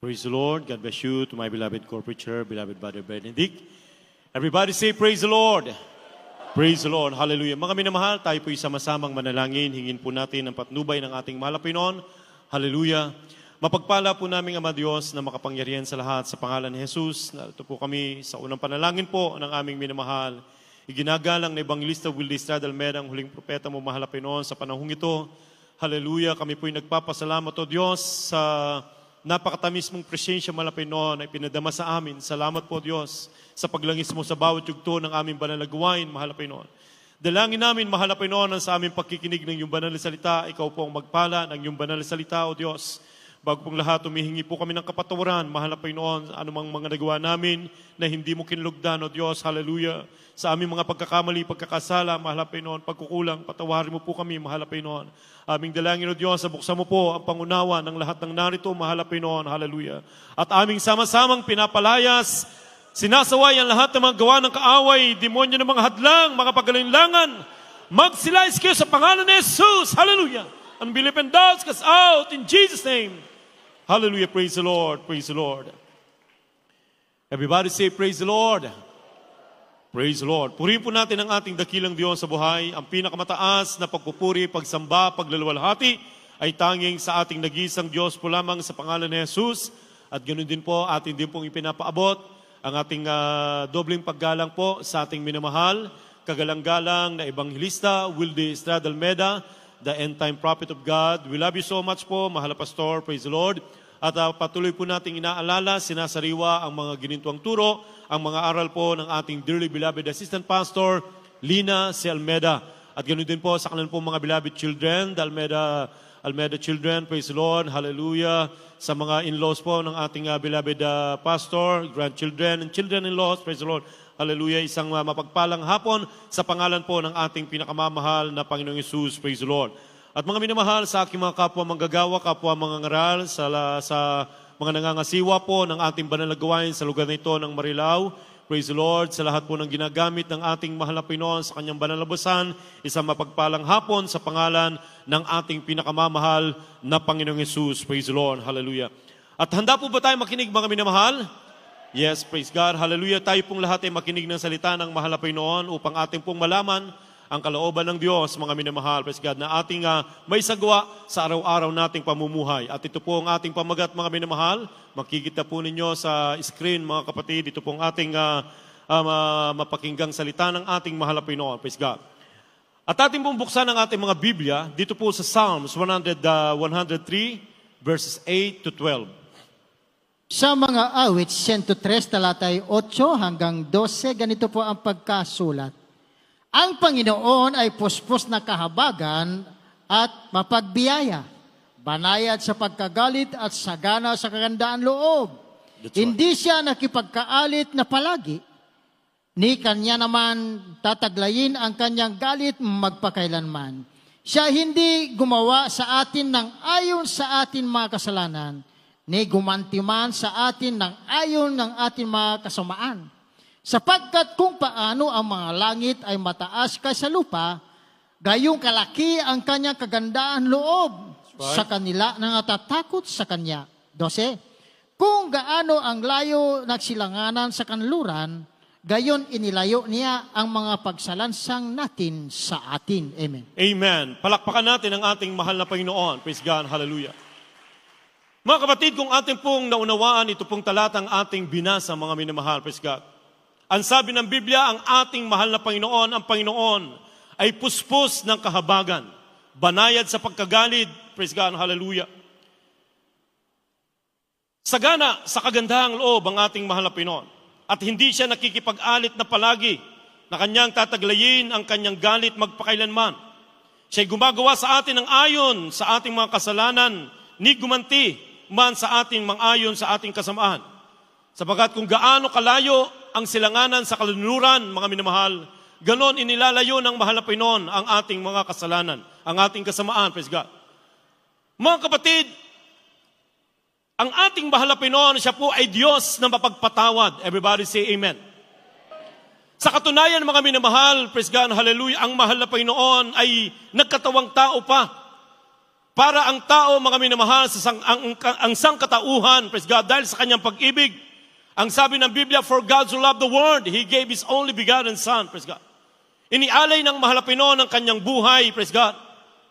Praise the Lord. God bless you to my beloved corporate chair, beloved Brother Benedict. Everybody say, praise the Lord. Praise the Lord. Hallelujah. Mga minamahal, tayo po'y sama-samang manalangin. Hingin po natin ang patnubay ng ating mahal na Panginoon. Hallelujah. Mapagpala po namin, Ama Diyos, na makapangyarihan sa lahat sa pangalan ni Jesus. Narito po kami sa unang panalangin po ng aming minamahal. Iginagalang na Evangelista Wildy Estrada Almeida, ang huling propeta mo, mahal na Panginoon, sa panahong ito. Hallelujah. Kami po'y nagpapasalamat, O Diyos, sa napakatamis mong presensya, mahal na Panginoon, ay pinadama sa amin. Salamat po, Diyos, sa paglangis mo sa bawat yugto ng aming banal na gawain, mahal na Panginoon. Dalangin namin, mahal na Panginoon, ang sa aming pakikinig ng iyong banal na salita. Ikaw po ang magpala ng iyong banal na salita, O Diyos. Bago pong lahat, humihingi po kami ng kapatawaran, mahal na Panginoon, anumang mga nagawa namin na hindi mo kinlugdan, O Diyos, hallelujah. Sa aming mga pagkakamali, pagkakasala, mahal na Panginoon, pagkukulang, patawarin mo po kami, mahal na Panginoon. Aming dalangin, O Diyos, buksan mo po ang pangunawa ng lahat ng narito, mahal na Panginoon, hallelujah. At aming sama-samang pinapalayas, sinasaway ang lahat ng mga gawa ng kaaway, demonyo ng mga hadlang, mga pagalinlangan, magsilais kayo sa pangalan ni Jesus, hallelujah. Unbelief and doubts cast out in Jesus' name. Hallelujah. Praise the Lord. Praise the Lord. Everybody say, praise the Lord. Praise the Lord. Purihin po natin ang ating dakilang Diyos sa buhay. Ang pinakamataas na pagpupuri, pagsamba, paglaluwalhati ay tanging sa ating nag-iisang Diyos po lamang sa pangalan ni Jesus. At ganoon din po, atin din pong ipinapaabot ang ating dobleng paggalang po sa ating minamahal, kagalang-galang na Evangelista Wildy Estrada Almeida, the end-time prophet of God. We love you so much po, mahal na pastor. Praise the Lord. At patuloy po nating inaalala, sinasariwa ang mga ginintuang turo, ang mga aral po ng ating dearly beloved assistant pastor, Lina C. Almeida. At ganoon din po sa kanilang po mga beloved children, the Almeida children. Praise the Lord. Hallelujah. Sa mga in-laws po ng ating beloved pastor, grandchildren and children-in-laws. Praise the Lord. Hallelujah. Isang mapagpalang hapon sa pangalan po ng ating pinakamamahal na Panginoong Hesus. Praise the Lord. At mga minamahal sa aking mga kapwa manggagawa, kapwa mangangaral, sa mga nangangasiwa po ng ating banal na gawain sa lugar na ito ng Marilao. Praise the Lord. Sa lahat po ng ginagamit ng ating mahal na Panginoon sa kanyang banal na busan, isang mapagpalang hapon sa pangalan ng ating pinakamamahal na Panginoong Hesus. Praise the Lord. Hallelujah. At handa po ba tayo makinig, mga minamahal? Yes, praise God. Hallelujah. Tayo pong lahat ay makinig ng salita ng mahal na Panginoon upang ating pong malaman ang kalooban ng Diyos, mga minamahal. Praise God, na ating may sagwa sa araw-araw nating pamumuhay. At ito po ang ating pamagat, mga minamahal. Makikita po ninyo sa screen, mga kapatid. Ito po ang ating mapakinggang salita ng ating mahal na Panginoon. Praise God. At ating pong buksan ang ating mga Biblia dito po sa Psalms 103, verses 8 to 12. Sa mga awit, 103, talatay 8 hanggang 12, ganito po ang pagkasulat. Ang Panginoon ay puspos na kahabagan at mapagbiyaya, banayad sa pagkagalit at sagana sa kagandaan loob. Hindi siya nakipagkaalit na palagi, ni kanya naman tataglayin ang kanyang galit magpakailanman. Siya hindi gumawa sa atin ng ayon sa atin mga kasalanan, ni gumantiman sa atin ng ayon ng ating mga kasamaan. Sapagkat kung paano ang mga langit ay mataas kaysa lupa, gayong kalaki ang kanyang kagandaan loob sa kanila na natatakot sa kanya. 12. Kung gaano ang layo nagsilanganan sa kanluran, gayon inilayo niya ang mga pagsalansang natin sa atin. Amen. Amen. Palakpakan natin ang ating mahal na Panginoon. Praise God. Hallelujah. Mga kapatid, kung ating pong naunawaan, ito pong talatang ating binasa, mga minamahal, praise God. Ang sabi ng Biblia, ang ating mahal na Panginoon, ang Panginoon, ay puspos ng kahabagan, banayad sa pagkagalit, praise God, hallelujah. Sagana sa kagandahang loob ang ating mahal na Panginoon. At hindi siya nakikipag-alit na palagi, na kanyang tataglayin ang kanyang galit magpakailanman. Siya'y gumagawa sa atin ng ayon sa ating mga kasalanan, ni gumanti man sa ating mang-ayon sa ating kasamaan. Sapagat kung gaano kalayo ang silanganan sa kalunuran, mga minamahal, ganon inilalayo ng mahal na Panginoon ang ating mga kasalanan, ang ating kasamaan. Praise God. Mga kapatid, ang ating mahal na Panginoon, siya po ay Diyos na mapagpatawad. Everybody say amen. Sa katunayan, mga minamahal, praise God, hallelujah, ang mahal na Panginoon ay nagkatawang tao pa. para ang tao, mga minamahal, ang sangkatauhan, praise God, dahil sa kanyang pag-ibig. Ang sabi ng Biblia, for God so loved the world, He gave His only begotten Son, praise God. Inialay ng mahal na Pinoon ang kanyang buhay, praise God.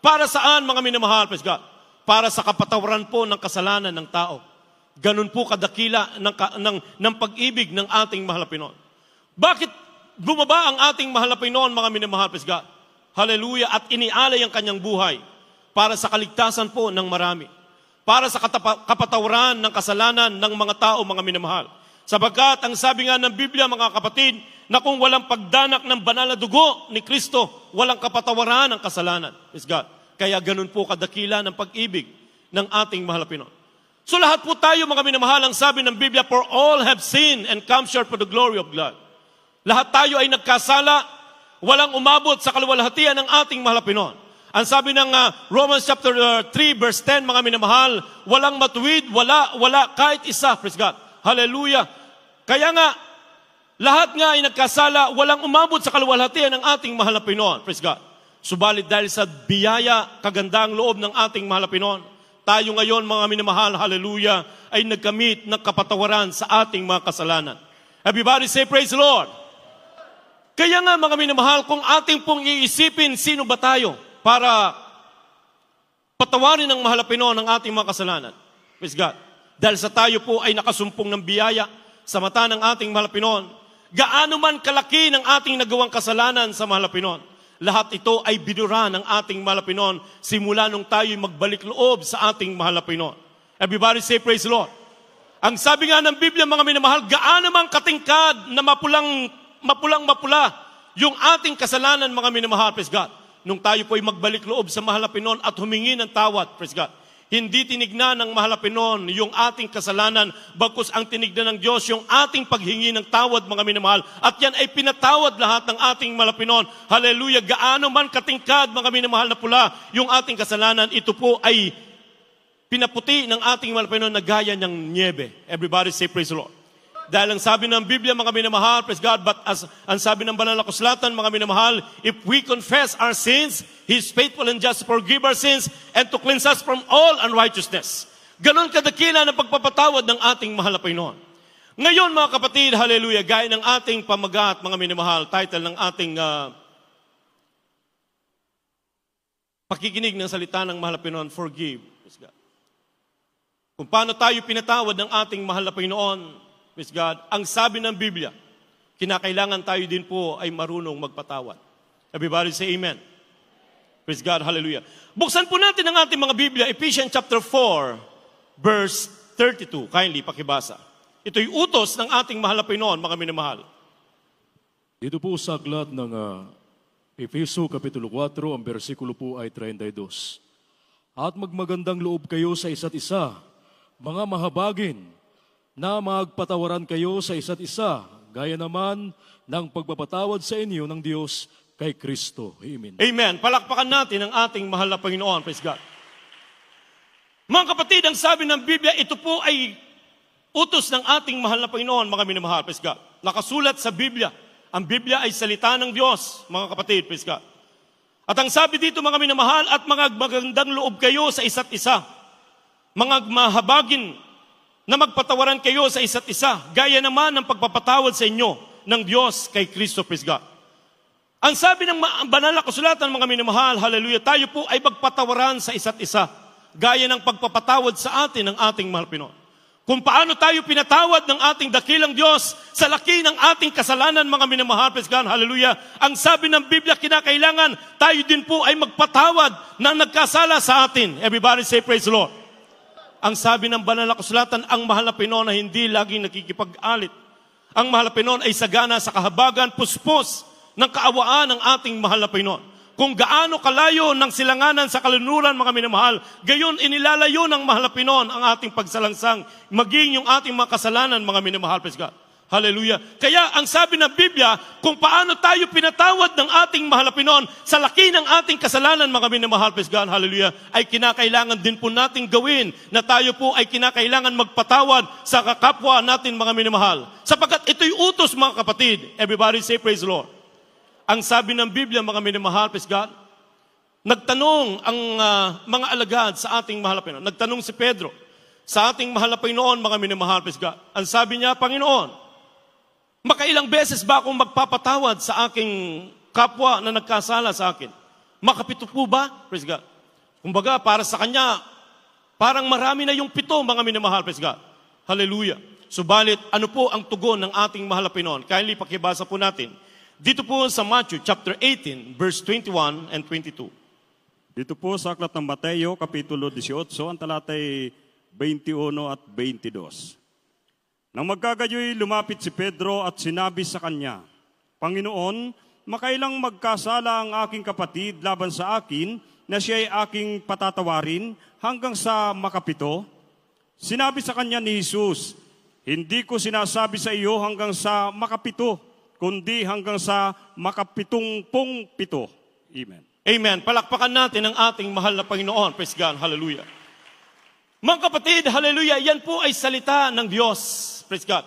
Para saan, mga minamahal, praise God? Para sa kapatawaran po ng kasalanan ng tao. Ganun po kadakila ng pag-ibig ng ating mahal na Pinoon. Bakit bumaba ang ating mahal na Pinoon, mga minamahal, praise God? Hallelujah, at inialay ang kanyang buhay para sa kaligtasan po ng marami. Para sa kapatawaran ng kasalanan ng mga tao, mga minamahal. Sapagkat ang sabi nga ng Biblia, mga kapatid, na kung walang pagdanak ng banal na dugo ni Kristo, walang kapatawaran ng kasalanan. Praise God. Kaya ganun po kadakila ng pag-ibig ng ating mahal na Pinoon. So lahat po tayo, mga minamahal, ang sabi ng Biblia, for all have sinned and come short for the glory of God. Lahat tayo ay nagkasala, walang umabot sa kaluwalhatian ng ating mahal na Pinoon. Ang sabi ng Romans chapter 3 verse 10, mga minamahal, walang matuwid, wala kahit isa, praise God. Hallelujah. Kaya nga, lahat nga ay nagkasala, walang umabot sa kaluwalhatian ng ating mahal na Pinoon, praise God. Subalit dahil sa biyaya, kagandang loob ng ating mahal na Pinoon, tayo ngayon, mga minamahal, hallelujah, ay nagkamit ng kapatawaran sa ating mga kasalanan. Everybody say, praise the Lord. Kaya nga, mga minamahal, kung ating pong iisipin, sino ba tayo para patawarin ng mahal na Pinoon ang ating mga kasalanan? Praise God. Dahil sa tayo po ay nakasumpong ng biyaya sa mata ng ating mahal na Pinoon, gaano man kalaki ng ating nagawang kasalanan sa mahal na Pinoon, lahat ito ay binura ng ating mahal na Pinoon simula nung tayo'y magbalik loob sa ating mahal na Pinoon. Everybody say, praise the Lord. Ang sabi nga ng Biblia, mga minamahal, gaano man katingkad na mapulang-mapula yung ating kasalanan, mga minamahal, praise God. Nung tayo po ay magbalik loob sa mahal na Pinoon at humingi ng tawad, praise God. Hindi tinignan ng mahal na Pinoon yung ating kasalanan, bagkus ang tinignan ng Diyos yung ating paghingi ng tawad, mga minamahal. At yan ay pinatawad lahat ng ating mahal na Pinoon. Hallelujah! Gaano man katingkad, mga minamahal na pula, yung ating kasalanan, ito po ay pinaputi ng ating mahal na Pinoon na gaya ng niebe. Everybody say praise the Lord. Dahil ang sabi ng Biblia, mga minamahal, praise God, but as ang sabi ng banal na kasulatan, mga minamahal, if we confess our sins, He is faithful and just to forgive our sins and to cleanse us from all unrighteousness. Ganon kadakila ng pagpapatawad ng ating mahal na Panginoon. Ngayon, mga kapatid, hallelujah, gaya ng ating pamagat, mga minamahal, title ng ating pakikinig ng salita ng mahal na Panginoon, forgive. Praise God. Kung paano tayo pinatawad ng ating mahal na Panginoon, praise God, ang sabi ng Biblia, kinakailangan tayo din po ay marunong magpatawad. Everybody say amen. Praise God, hallelujah. Buksan po natin ang ating mga Biblia, Ephesians chapter 4, verse 32. Kindly, pakibasa. Ito'y utos ng ating mahal na Panginoon, mga minamahal. Dito po sa aklat ng Efeso Kapitulo 4, ang bersikulo po ay 32. At magmagandang loob kayo sa isa't isa, mga mahabagin, na magpatawaran kayo sa isa't isa, gaya naman ng pagpapatawad sa inyo ng Diyos kay Kristo. Amen. Amen. Palakpakan natin ang ating mahal na Panginoon. Praise God. Mga kapatid, ang sabi ng Biblia, ito po ay utos ng ating mahal na Panginoon, mga minamahal. Praise God. Nakasulat sa Biblia. Ang Biblia ay salita ng Diyos, mga kapatid. Praise God. At ang sabi dito, mga minamahal, at mga magandang loob kayo sa isa't isa. Mga mahabagin na magpatawaran kayo sa isa't isa, gaya naman ng pagpapatawad sa inyo ng Diyos kay Kristo, praise God. Ang sabi ng banal na kasulatan, mga minamahal, hallelujah, tayo po ay magpatawaran sa isa't isa, gaya ng pagpapatawad sa atin ng ating mahal Pinoon. Kung paano tayo pinatawad ng ating dakilang Diyos sa laki ng ating kasalanan, mga minamahal, praise God, hallelujah. Ang sabi ng Biblia, kinakailangan tayo din po ay magpatawad ng nagkasala sa atin. Everybody say praise the Lord. Ang sabi ng banal na kasulatan, ang mahal na Pinoon ay hindi laging nakikipag-alit. Ang mahal na Pinoon ay sagana sa kahabagan, puspos ng kaawaan ng ating mahal na Pinoon. Kung gaano kalayo ng silanganan sa kalunuran, mga minamahal, gayon inilalayo ng mahal na Pinoon ang ating pagsalangsang, maging yung ating mga kasalanan, mga minamahal, praise God. Hallelujah. Kaya ang sabi ng Biblia, kung paano tayo pinatawad ng ating mahal na Pinoon sa laki ng ating kasalanan, mga minamahal, praise God, hallelujah, ay kinakailangan din po nating gawin na tayo po ay kinakailangan magpatawad sa kakapwa natin, mga minamahal. Sapagkat ito'y utos, mga kapatid. Everybody say praise the Lord. Ang sabi ng Biblia, mga minamahal, praise God, Nagtanong ang mga alagad sa ating mahal na Panginoon. Nagtanong si Pedro sa ating mahal na Panginoon, mga minamahal, praise God. Ang sabi niya, Panginoon, makailang beses ba akong magpapatawad sa aking kapwa na nagkasala sa akin? Makapito po ba? Praise God. Kumbaga, para sa kanya, parang marami na yung 7, mga minamahal, praise God. Hallelujah. Subalit, ano po ang tugon ng ating mahal na Panginoon? Kindly pakibasa po natin. Dito po sa Matthew chapter 18, verse 21 and 22. Dito po sa aklat ng Mateo, Kapitulo 18, ang talatay 21 at 22. Nang magkagayoy, lumapit si Pedro at sinabi sa kanya, Panginoon, makailang magkasala ang aking kapatid laban sa akin na siya ay aking patatawarin hanggang sa makapito? Sinabi sa kanya ni Jesus, hindi ko sinasabi sa iyo hanggang sa makapito, kundi hanggang sa makapitumpung pito. Amen. Amen. Palakpakan natin ang ating mahal na Panginoon. Praise God. Hallelujah. Mga kapatid, hallelujah, yan po ay salita ng Diyos. Praise God.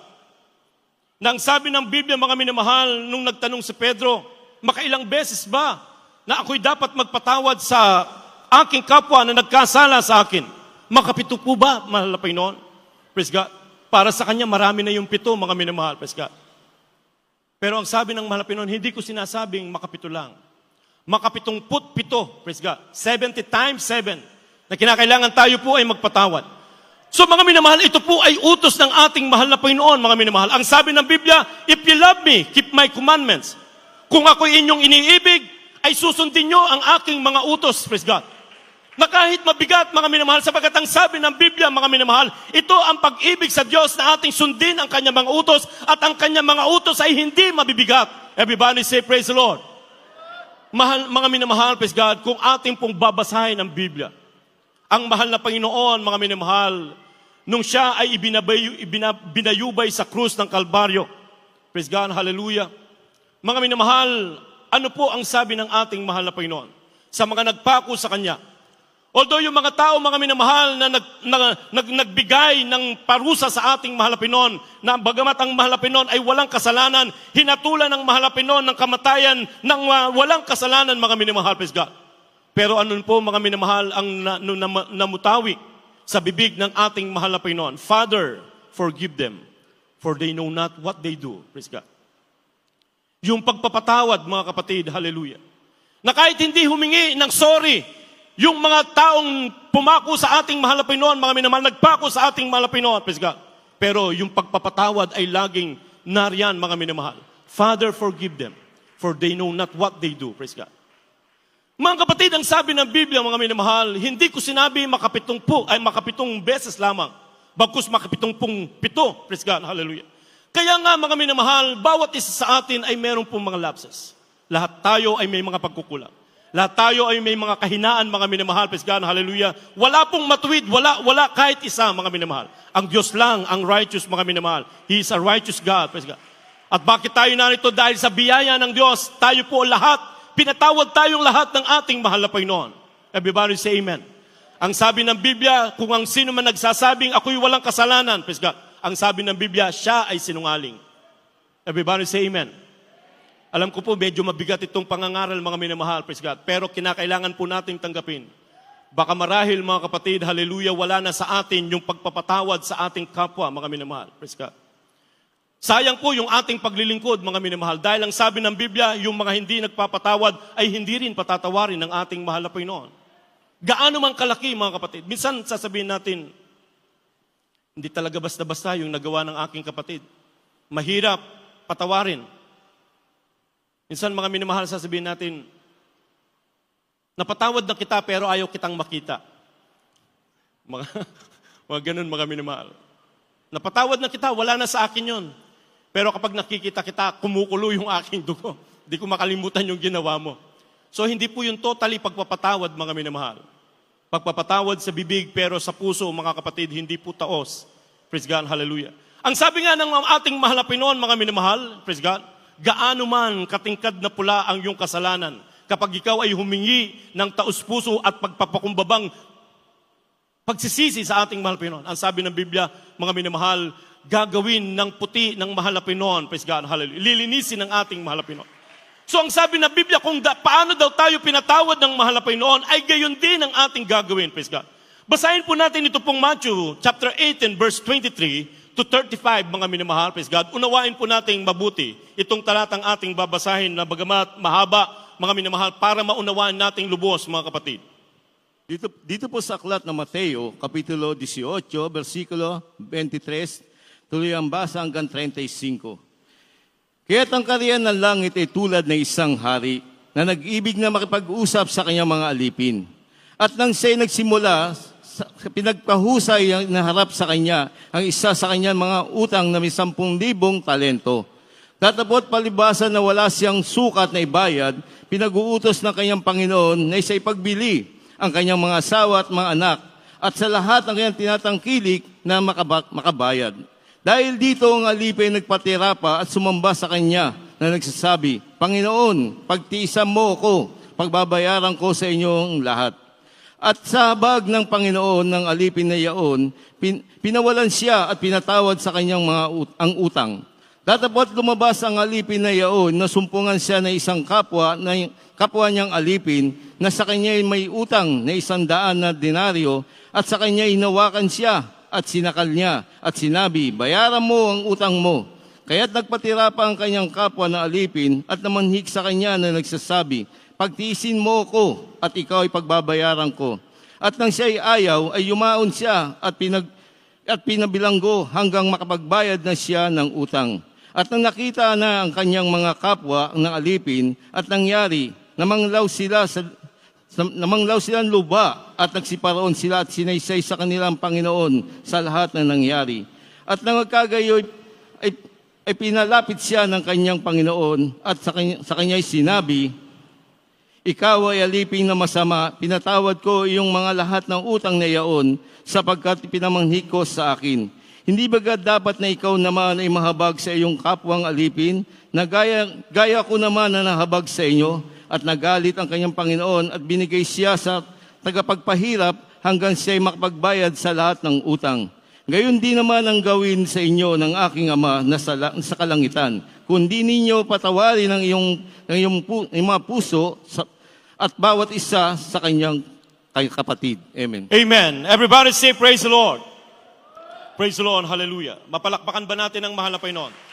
Nang sabi ng Biblia, mga minamahal, nung nagtanong si Pedro, makailang beses ba na ako'y dapat magpatawad sa aking kapwa na nagkasala sa akin? Makapito po ba, mahal na Panginoon? Praise God. Para sa kanya, marami na yung 7, mga minamahal. Praise God. Pero ang sabi ng mahal na Panginoon, hindi ko sinasabing makapito lang. Makapitumput-7, praise God. 70 times 7. Na kinakailangan tayo po ay magpatawad. So mga minamahal, ito po ay utos ng ating mahal na Panginoon, mga minamahal. Ang sabi ng Biblia, if you love me, keep my commandments. Kung ako'y inyong iniibig, ay susundin nyo ang aking mga utos, praise God. Na kahit mabigat, mga minamahal, sapagat ang sabi ng Biblia, mga minamahal, ito ang pag-ibig sa Diyos na ating sundin ang kanyang mga utos at ang kanyang mga utos ay hindi mabibigat. Everybody say, praise the Lord. Mahal, mga minamahal, praise God, kung ating pong babasahin ang Biblia, ang mahal na Panginoon, mga minamahal, nung siya ay binayubay sa krus ng Kalbaryo. Praise God, hallelujah. Mga minamahal, ano po ang sabi ng ating mahal na Panginoon sa mga nagpako sa Kanya? Although yung mga tao, mga minamahal, na nagbigay ng parusa sa ating mahal na Panginoon, na bagamat ang mahal na Panginoon ay walang kasalanan, hinatulan ng mahal na Panginoon ng kamatayan ng walang kasalanan, mga minamahal, praise God. Pero ano po, mga minamahal, ang namutawi sa bibig ng ating mahal na Panginoon? Father, forgive them, for they know not what they do. Praise God. Yung pagpapatawad, mga kapatid, hallelujah. Na kahit hindi humingi ng sorry, yung mga taong pumako sa ating mahal na Panginoon, mga minamahal, nagpako sa ating mahal na Panginoon, praise God. Pero yung pagpapatawad ay laging nariyan, mga minamahal. Father, forgive them, for they know not what they do. Praise God. Mga kapatid, ang sabi ng Biblia, mga minamahal, hindi ko sinabi makapitong beses lamang. Bagkus makapitumpung 7. Praise God, hallelujah. Kaya nga, mga minamahal, bawat isa sa atin ay meron pong mga lapses. Lahat tayo ay may mga pagkukulang. Lahat tayo ay may mga kahinaan, mga minamahal. Praise God, hallelujah. Wala pong matuwid, wala kahit isa, mga minamahal. Ang Diyos lang, ang righteous, mga minamahal. He is a righteous God. Praise God. At bakit tayo narito? Dahil sa biyaya ng Diyos, tayo po lahat, pinatawad tayong lahat ng ating mahal na Panginoon. Everybody say amen. Ang sabi ng Biblia, kung ang sino man nagsasabing ako'y walang kasalanan, praise God, ang sabi ng Biblia, siya ay sinungaling. Everybody say amen. Alam ko po, medyo mabigat itong pangangaral, mga minamahal, praise God, pero kinakailangan po nating tanggapin. Baka marahil, mga kapatid, hallelujah, wala na sa atin yung pagpapatawad sa ating kapwa, mga minamahal, praise God. Sayang po yung ating paglilingkod, mga minamahal, dahil ang sabi ng Biblia, yung mga hindi nagpapatawad ay hindi rin patatawarin ng ating mahal na Panginoon. Gaano man kalaki, mga kapatid. Minsan sasabihin natin, hindi talaga basta-basta yung nagawa ng aking kapatid. Mahirap patawarin. Minsan, mga minamahal, sasabihin natin, napatawad na kita pero ayaw kitang makita. Mga ganun, mga minamahal. Napatawad na kita, wala na sa akin yon. Pero kapag nakikita kita, kumukulo yung aking dugo. Hindi ko makalimutan yung ginawa mo. So hindi po yung totally pagpapatawad, mga minamahal. Pagpapatawad sa bibig, pero sa puso, mga kapatid, hindi po taos. Praise God, hallelujah. Ang sabi nga ng ating mahal na Panginoon, mga minamahal, praise God, gaano man katingkad na pula ang iyong kasalanan, kapag ikaw ay humingi ng taos-puso at pagpapakumbabang pagsisisi sa ating mahal na Panginoon. Ang sabi ng Biblia, mga minamahal, gagawin ng puti ng mahal na Panginoon, praise God, hallelujah. Lilinisin ng ating mahal na Panginoon. So ang sabi ng Biblia, kung paano daw tayo pinatawad ng mahal na Panginoon, ay gayon din ang ating gagawin. Praise God. Basahin po natin ito pong Matthew chapter 18 verse 23 to 35, mga minamahal. Praise God. Unawain po nating mabuti itong talatang ating babasahin na bagamat mahaba, mga minamahal, para maunawaan nating lubos, mga kapatid. Dito po sa aklat ng Mateo, Kapitulo 18, versikulo 23, tuloy ang basa hanggang 35. Kaya't ang kaharian ng langit ay tulad ng isang hari na nag-ibig na makipag-usap sa kanyang mga alipin. At nang siya'y nagsimula, pinagpahusay na harap sa kanya ang isa sa kanyang mga utang na may 10,000 talento. Tatapot palibasan na wala siyang sukat na ibayad, pinag-uutos ng kanyang Panginoon na siya'y pagbili ang kanyang mga asawa at mga anak, at sa lahat ng kanyang tinatangkilik na makabayad. Dahil dito ang alipin nagpatira pa at sumamba sa kanya na nagsasabi, Panginoon, pagtiisan mo ako, pagbabayaran ko sa inyong lahat. At sa habag ng Panginoon ng alipin na yaon, pinawalan siya at pinatawad sa kanyang ang utang. Datapot lumabas ang alipin na yaon, nasumpungan siya ng isang kapwa niyang alipin na sa kanya may utang na 100 na denaryo at sa kanya inawakan siya at sinakal niya at sinabi, bayaran mo ang utang mo. Kaya't nagpatira pa ang kanyang kapwa na alipin at namanhik sa kanya na nagsasabi, pagtiisin mo ko at ikaw ay pagbabayaran ko. At nang siya ay ayaw, ay yumaon siya at pinabilanggo hanggang makapagbayad na siya ng utang. At nang nakita na ang kanyang mga kapwa ng alipin at nangyari, namanglaw silang luba at nagsiparoon sila at sinaysay sa kanilang Panginoon sa lahat na nangyari. At nang magkagayoy, ay pinalapit siya ng kanyang Panginoon at sa kanya'y sinabi, ikaw ay alipin na masama, pinatawad ko iyong mga lahat ng utang na iyaon sapagkat pinamanghik ko sa akin. Hindi ba dapat na ikaw naman ay mahabag sa iyong kapwang alipin na gaya ko naman na nahabag sa inyo? At nagalit ang kanyang Panginoon at binigay siya sa tagapagpahirap hanggang siya ay makapagbayad sa lahat ng utang. Gayon din naman ang gawin sa inyo ng aking Ama na sa kalangitan. Kundi ninyo patawarin ang iyong mga puso at bawat isa sa kanyang kapatid. Amen. Amen. Everybody say, praise the Lord. Praise the Lord. Hallelujah. Mapalakpakan ba natin ang mahal na Panginoon?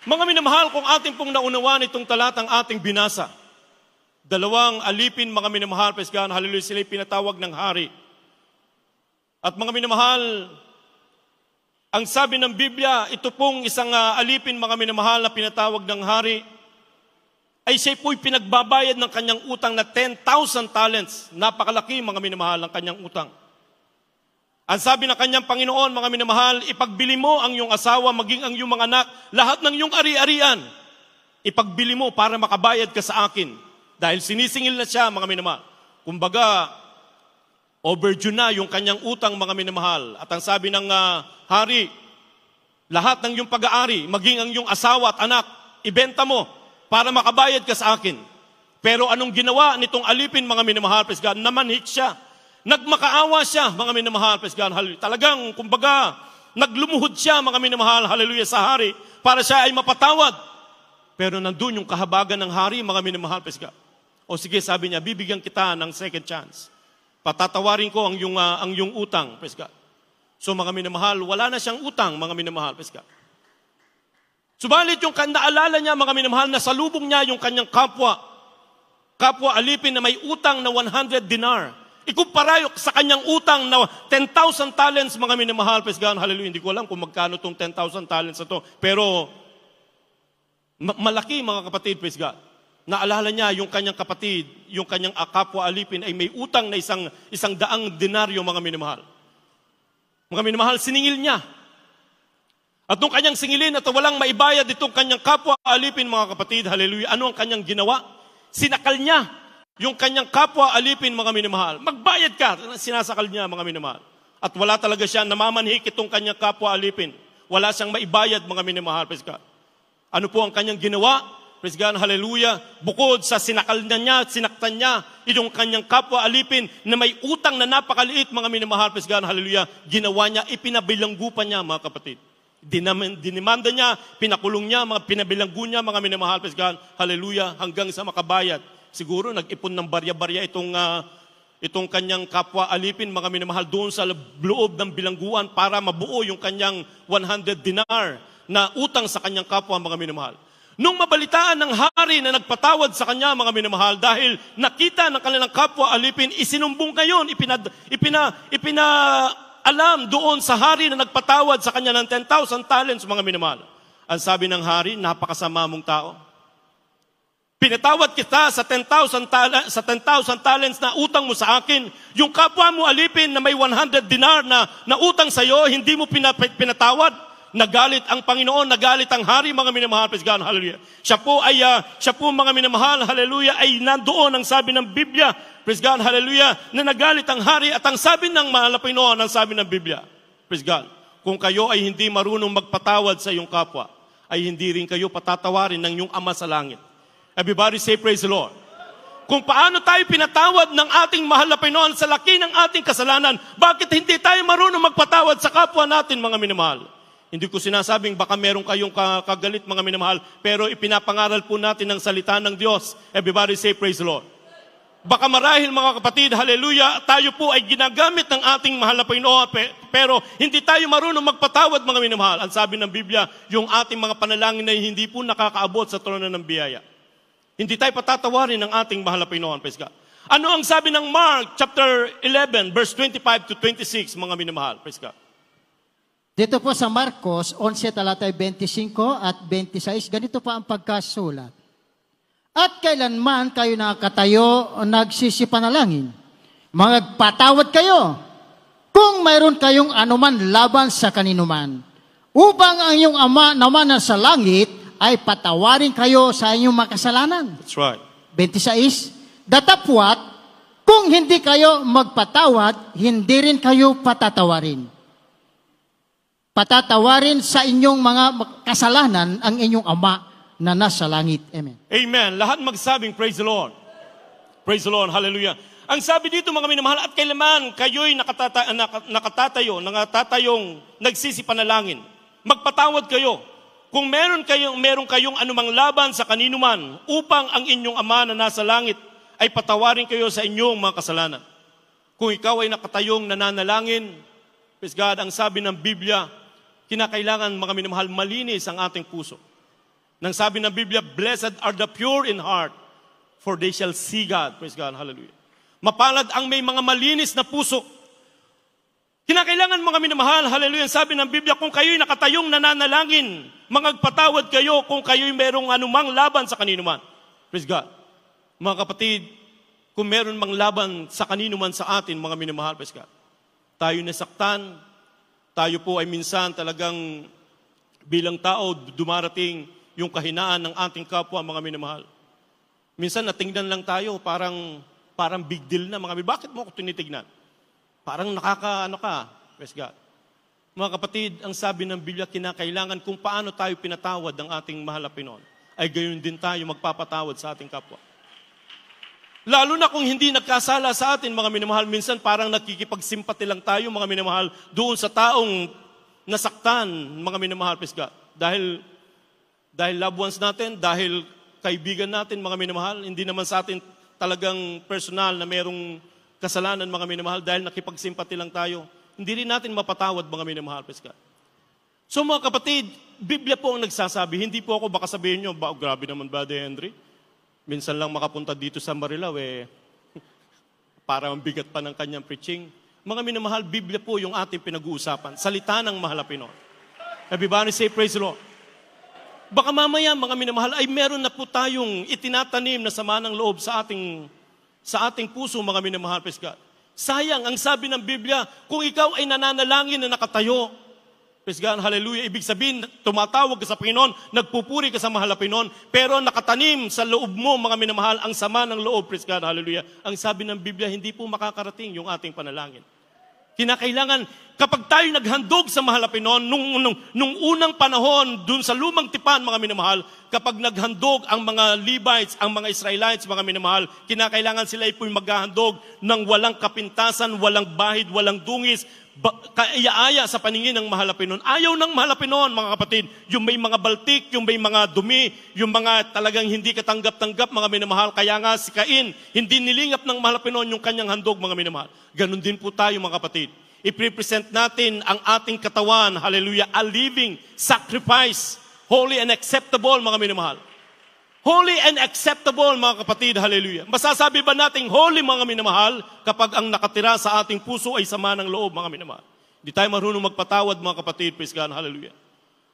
Mga minamahal, kung ating pong naunawaan itong talatang ating binasa, dalawang alipin, mga minamahal, praise God, hallelujah, sila'y pinatawag ng hari. At mga minamahal, ang sabi ng Biblia, ito pong isang alipin, mga minamahal, na pinatawag ng hari, ay siya po'y pinagbabayad ng kanyang utang na 10,000 talents. Napakalaki, mga minamahal, ang kanyang utang. Ang sabi ng kanyang Panginoon, mga minamahal, ipagbili mo ang iyong asawa, maging ang iyong mga anak, lahat ng iyong ari-arian. Ipagbili mo para makabayad ka sa akin. Dahil sinisingil na siya, mga minamahal. Kumbaga, overdue na yung kanyang utang, mga minamahal. At ang sabi ng hari, lahat ng iyong pag-aari, maging ang iyong asawa at anak, ibenta mo para makabayad ka sa akin. Pero anong ginawa nitong alipin, mga minamahal, praise God, namanhik siya. Nagmakaawa siya, mga minamahal, praise God, hallelujah. Talagang, kumbaga, naglumuhod siya, mga minamahal, hallelujah, sa hari, para siya ay mapatawad. Pero nandun yung kahabagan ng hari, mga minamahal, praise God. O sige, sabi niya, bibigyan kita ng second chance. Patatawarin ko ang iyong utang, praise God. So, mga minamahal, wala na siyang utang, mga minamahal, praise God. Subalit yung naalala niya, mga minamahal, na salubong niya yung kanyang kapwa alipin na may utang na 100 dinar. Ikumpara sa kanyang utang na 10,000 talents, mga minamahal, praise God, hallelujah. Hindi ko alam kung magkano itong 10,000 talents na ito. Pero, malaki, mga kapatid, praise God. Naalala niya yung kanyang kapatid, yung kanyang kapwa alipin ay may utang na 100 denaryo, mga minamahal. Mga minamahal, siningil niya. At nung kanyang singilin at walang maibayad itong kanyang kapwa alipin, mga kapatid, hallelujah, ano ang kanyang ginawa? Sinakal niya yung kanyang kapwa alipin, mga minamahal. Magbayad ka, sinasakal niya, mga minamahal. At wala talaga siya, namamanhik itong kanyang kapwa alipin. Wala siyang maibayad, mga minamahal, praise God. Ano po ang kanyang ginawa? Praise God, hallelujah. Bukod sa sinakal na niya at sinaktan niya itong kanyang kapwa alipin na may utang na napakaliit, mga minamahal, praise God, hallelujah, ginawa niya, ipinabilanggo pa niya, mga kapatid. Dinimanda niya, pinakulong niya, mga pinabilanggo niya, mga minamahal, praise God, hallelujah, hanggang sa makabayad. Siguro nag-ipon ng barya-barya itong kanyang kapwa alipin, mga minamahal, doon sa loob ng bilangguan para mabuo yung kanyang 100 dinar na utang sa kanyang kapwa, mga minamahal. Nung mabalitaan ng hari na nagpatawad sa kanya, mga minamahal, dahil nakita ng kanilang kapwa alipin, isinumbong ngayon, alam doon sa hari na nagpatawad sa kanya ng 10,000 talents, mga minamahal. Ang sabi ng hari, napakasama mong tao. Pinatawad kita sa 10,000 talents na utang mo sa akin. Yung kapwa mo alipin na may 100 dinar na utang sa iyo, hindi mo pinatawad. Nagalit ang Panginoon, nagalit ang hari, mga minamahal, praise God, hallelujah. Siya po mga minamahal, hallelujah, ay nandoon ang sabi ng Biblia, praise God, hallelujah, na nagalit ang hari at ang sabi ng mahal na Panginoon, ang sabi ng Biblia, praise God, kung kayo ay hindi marunong magpatawad sa iyong kapwa, ay hindi rin kayo patatawarin ng iyong Ama sa langit. Everybody say praise the Lord. Kung paano tayo pinatawad ng ating mahal na Panginoon sa laki ng ating kasalanan, bakit hindi tayo marunong magpatawad sa kapwa natin, mga minamahal? Hindi ko sinasabing baka meron kayong kagalit, mga minamahal, pero ipinapangaral po natin ang salita ng Diyos. Everybody say praise the Lord. Baka marahil, mga kapatid, hallelujah, tayo po ay ginagamit ng ating mahal na Panginoon, pero hindi tayo marunong magpatawad, mga minamahal. Ang sabi ng Biblia, yung ating mga panalangin na hindi po nakakaabot sa trono ng biyaya. Hindi tayo patatawarin ng ating mahal na Panginoon, praise God. Ano ang sabi ng Mark chapter 11, verse 25 to 26, mga minamahal, praise God. Dito po sa Marcos 11 talatay 25 at 26, ganito pa ang pagkasulat. At kailanman kayo nakatayo o nagsisipanalangin, magpatawad kayo kung mayroon kayong anuman laban sa kaninuman, upang ang iyong Ama naman na sa langit ay patawarin kayo sa inyong makasalanan. That's right. 26, datapwat, kung hindi kayo magpatawad, hindi rin kayo patatawarin. Patatawarin sa inyong mga kasalanan ang inyong Ama na nasa langit. Amen. Amen. Lahat magsabing, praise the Lord. Praise the Lord. Hallelujah. Ang sabi dito, mga minamahal, at kailanman kayo'y nakatatayong nagsisipanalangin. Magpatawad kayo. Kung meron kayong anumang laban sa kanino man, upang ang inyong Ama na nasa langit ay patawarin kayo sa inyong mga kasalanan. Kung ikaw ay nakatayong nananalangin, praise God, ang sabi ng Biblia, kinakailangan, mga minamahal, malinis ang ating puso. Nang sabi ng Biblia, blessed are the pure in heart, for they shall see God. Praise God, hallelujah. Mapalad ang may mga malinis na puso. Kinakailangan, mga minamahal, hallelujah, sabi ng Biblia, kung kayo'y nakatayong nananalangin, magpatawad kayo kung kayo'y merong anumang laban sa kanino man. Praise God. Mga kapatid, kung meron mang laban sa kanino man sa atin, mga minamahal, praise God, tayo nasaktan, tayo po ay minsan talagang bilang tao dumarating yung kahinaan ng ating kapwa, mga minamahal. Minsan natingnan lang tayo, parang big deal na, mga minamahal. Bakit mo ako tinitignan? Parang praise God. Mga kapatid, ang sabi ng Biblia, kinakailangan kung paano tayo pinatawad ng ating mahal na Panginoon, ay gayon din tayo magpapatawad sa ating kapwa. Lalo na kung hindi nagkasala sa atin, mga minamahal, minsan parang nakikipagsimpati lang tayo, mga minamahal, doon sa taong nasaktan, mga minamahal, praise God. Dahil loved ones natin, dahil kaibigan natin, mga minamahal, hindi naman sa atin talagang personal na merong kasalanan, mga minamahal, dahil nakipagsimpati lang tayo. Hindi rin natin mapatawad, mga minamahal, praise God. So mga kapatid, Biblia po ang nagsasabi, hindi po ako baka sabihin nyo, grabe naman, Brother Henry. Minsan lang makapunta dito sa Marilao, parang bigat pa ng kanyang preaching. Mga minamahal, Biblia po yung ating pinag-uusapan. Salita ng mahal na Panginoon. Everybody say, praise the Lord. Baka mamaya, mga minamahal, ay meron na po tayong itinatanim na sama ng loob sa ating puso, mga minamahal, praise God. Sayang, ang sabi ng Biblia, kung ikaw ay nananalangin na nakatayo, praise God, hallelujah. Ibig sabihin, tumatawag ka sa Panginoon, nagpupuri ka sa mahal na Panginoon, pero nakatanim sa loob mo, mga minamahal, ang sama ng loob, praise God, hallelujah. Ang sabi ng Biblia, hindi po makakarating yung ating panalangin. Kinakailangan kapag tayo naghandog sa mahal na Panginoon, nung unang panahon, dun sa lumang tipan, mga minamahal, kapag naghandog ang mga Levites, ang mga Israelites, mga minamahal, kinakailangan sila ay maghahandog ng walang kapintasan, walang bahid, walang dungis, kaaya-aya sa paningin ng mahal na Panginoon. Ayaw ng mahal na Panginoon, mga kapatid, yung may mga baltik, yung may mga dumi, yung mga talagang hindi katanggap-tanggap, mga minamahal. Kaya nga si Cain, hindi nilingap ng mahal na Panginoon yung kanyang handog, mga minamahal. Ganon din po tayo, mga kapatid. I-present natin ang ating katawan, hallelujah, a living sacrifice, holy and acceptable, mga minamahal. Holy and acceptable, mga kapatid, hallelujah. Masasabi ba nating holy, mga minamahal, kapag ang nakatira sa ating puso ay sama ng loob, mga minamahal? Hindi tayo marunong magpatawad, mga kapatid, praise God, hallelujah.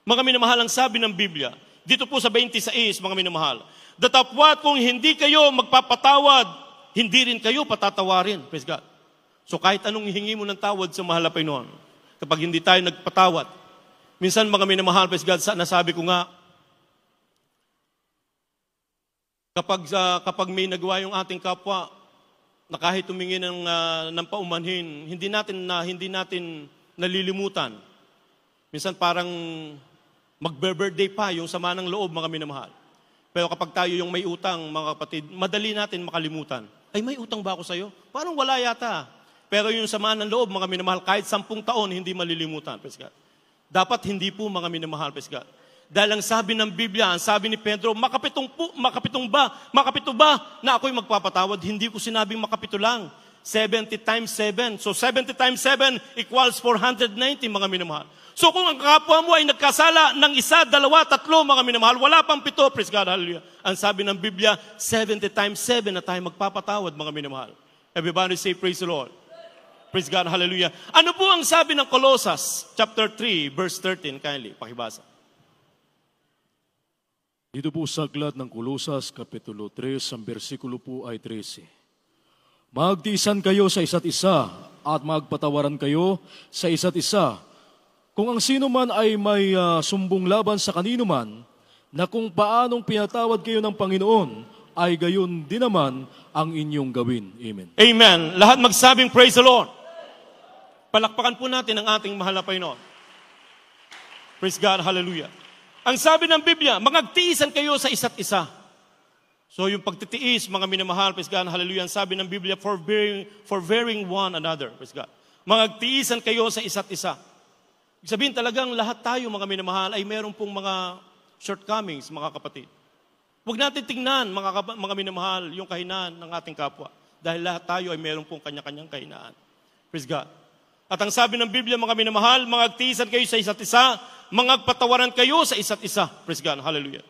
Mga minamahal, ang sabi ng Biblia, dito po sa 26, mga minamahal, datapwat kung hindi kayo magpapatawad, hindi rin kayo patatawarin, praise God. So kahit anong hihingi mo ng tawad sa mahal na Panginoon, kapag hindi tayo nagpatawad, minsan mga minamahal, praise God, nasabi ko nga, kapag may nagawa yung ating kapwa, na kahit humingi ng paumanhin, hindi natin nalilimutan. Minsan parang magbe-birthday pa yung sama ng loob, mga minamahal. Pero kapag tayo yung may utang, mga kapatid, madali natin makalimutan. Ay, may utang ba ako sa'yo? Parang wala yata. Pero yung sama ng loob, mga minamahal, kahit 10 taon, hindi malilimutan, praise God. Dapat hindi po, mga minamahal, praise God. Dahil ang sabi ng Biblia, ang sabi ni Pedro, makapito ba na ako'y magpapatawad? Hindi ko sinabing makapito lang. 70 times 7. So 70 times 7 equals 490, mga minamahal. So kung ang kapwa mo ay nagkasala ng 1, 2, 3, mga minamahal, wala pang 7, praise God, hallelujah. Ang sabi ng Biblia, 70 times 7 na tayo magpapatawad, mga minamahal. Everybody say, praise the Lord. Praise God, hallelujah. Ano po ang sabi ng Colossus, chapter 3, verse 13? Kindly, pakibasa. Dito po sa aklat ng Kolosas, Kapitulo 3, ang bersikulo po ay 13. Magtiisan kayo sa isa't isa at magpatawaran kayo sa isa't isa. Kung ang sino man ay may sumbong laban sa kanino man, na kung paanong pinatawad kayo ng Panginoon, ay gayon din naman ang inyong gawin. Amen. Amen. Lahat magsabing praise the Lord. Palakpakan po natin ang ating mahal na Panginoon. Praise God, hallelujah. Ang sabi ng Biblia, magtiisan kayo sa isa't isa. So yung pagtitiis, mga minamahal, praise God, hallelujah. Ang sabi ng Biblia, forbearing one another, praise God. Magtiisan kayo sa isa't isa. Ibig sabihin talagang lahat tayo, mga minamahal, ay meron pong mga shortcomings, mga kapatid. Huwag natin tingnan, mga minamahal, yung kahinaan ng ating kapwa. Dahil lahat tayo ay meron pong kanya-kanyang kahinaan. Praise God. At ang sabi ng Biblia, mga minamahal, magtiisan kayo sa isa't isa, magpatawaran kayo sa isa't isa. Praise God, hallelujah.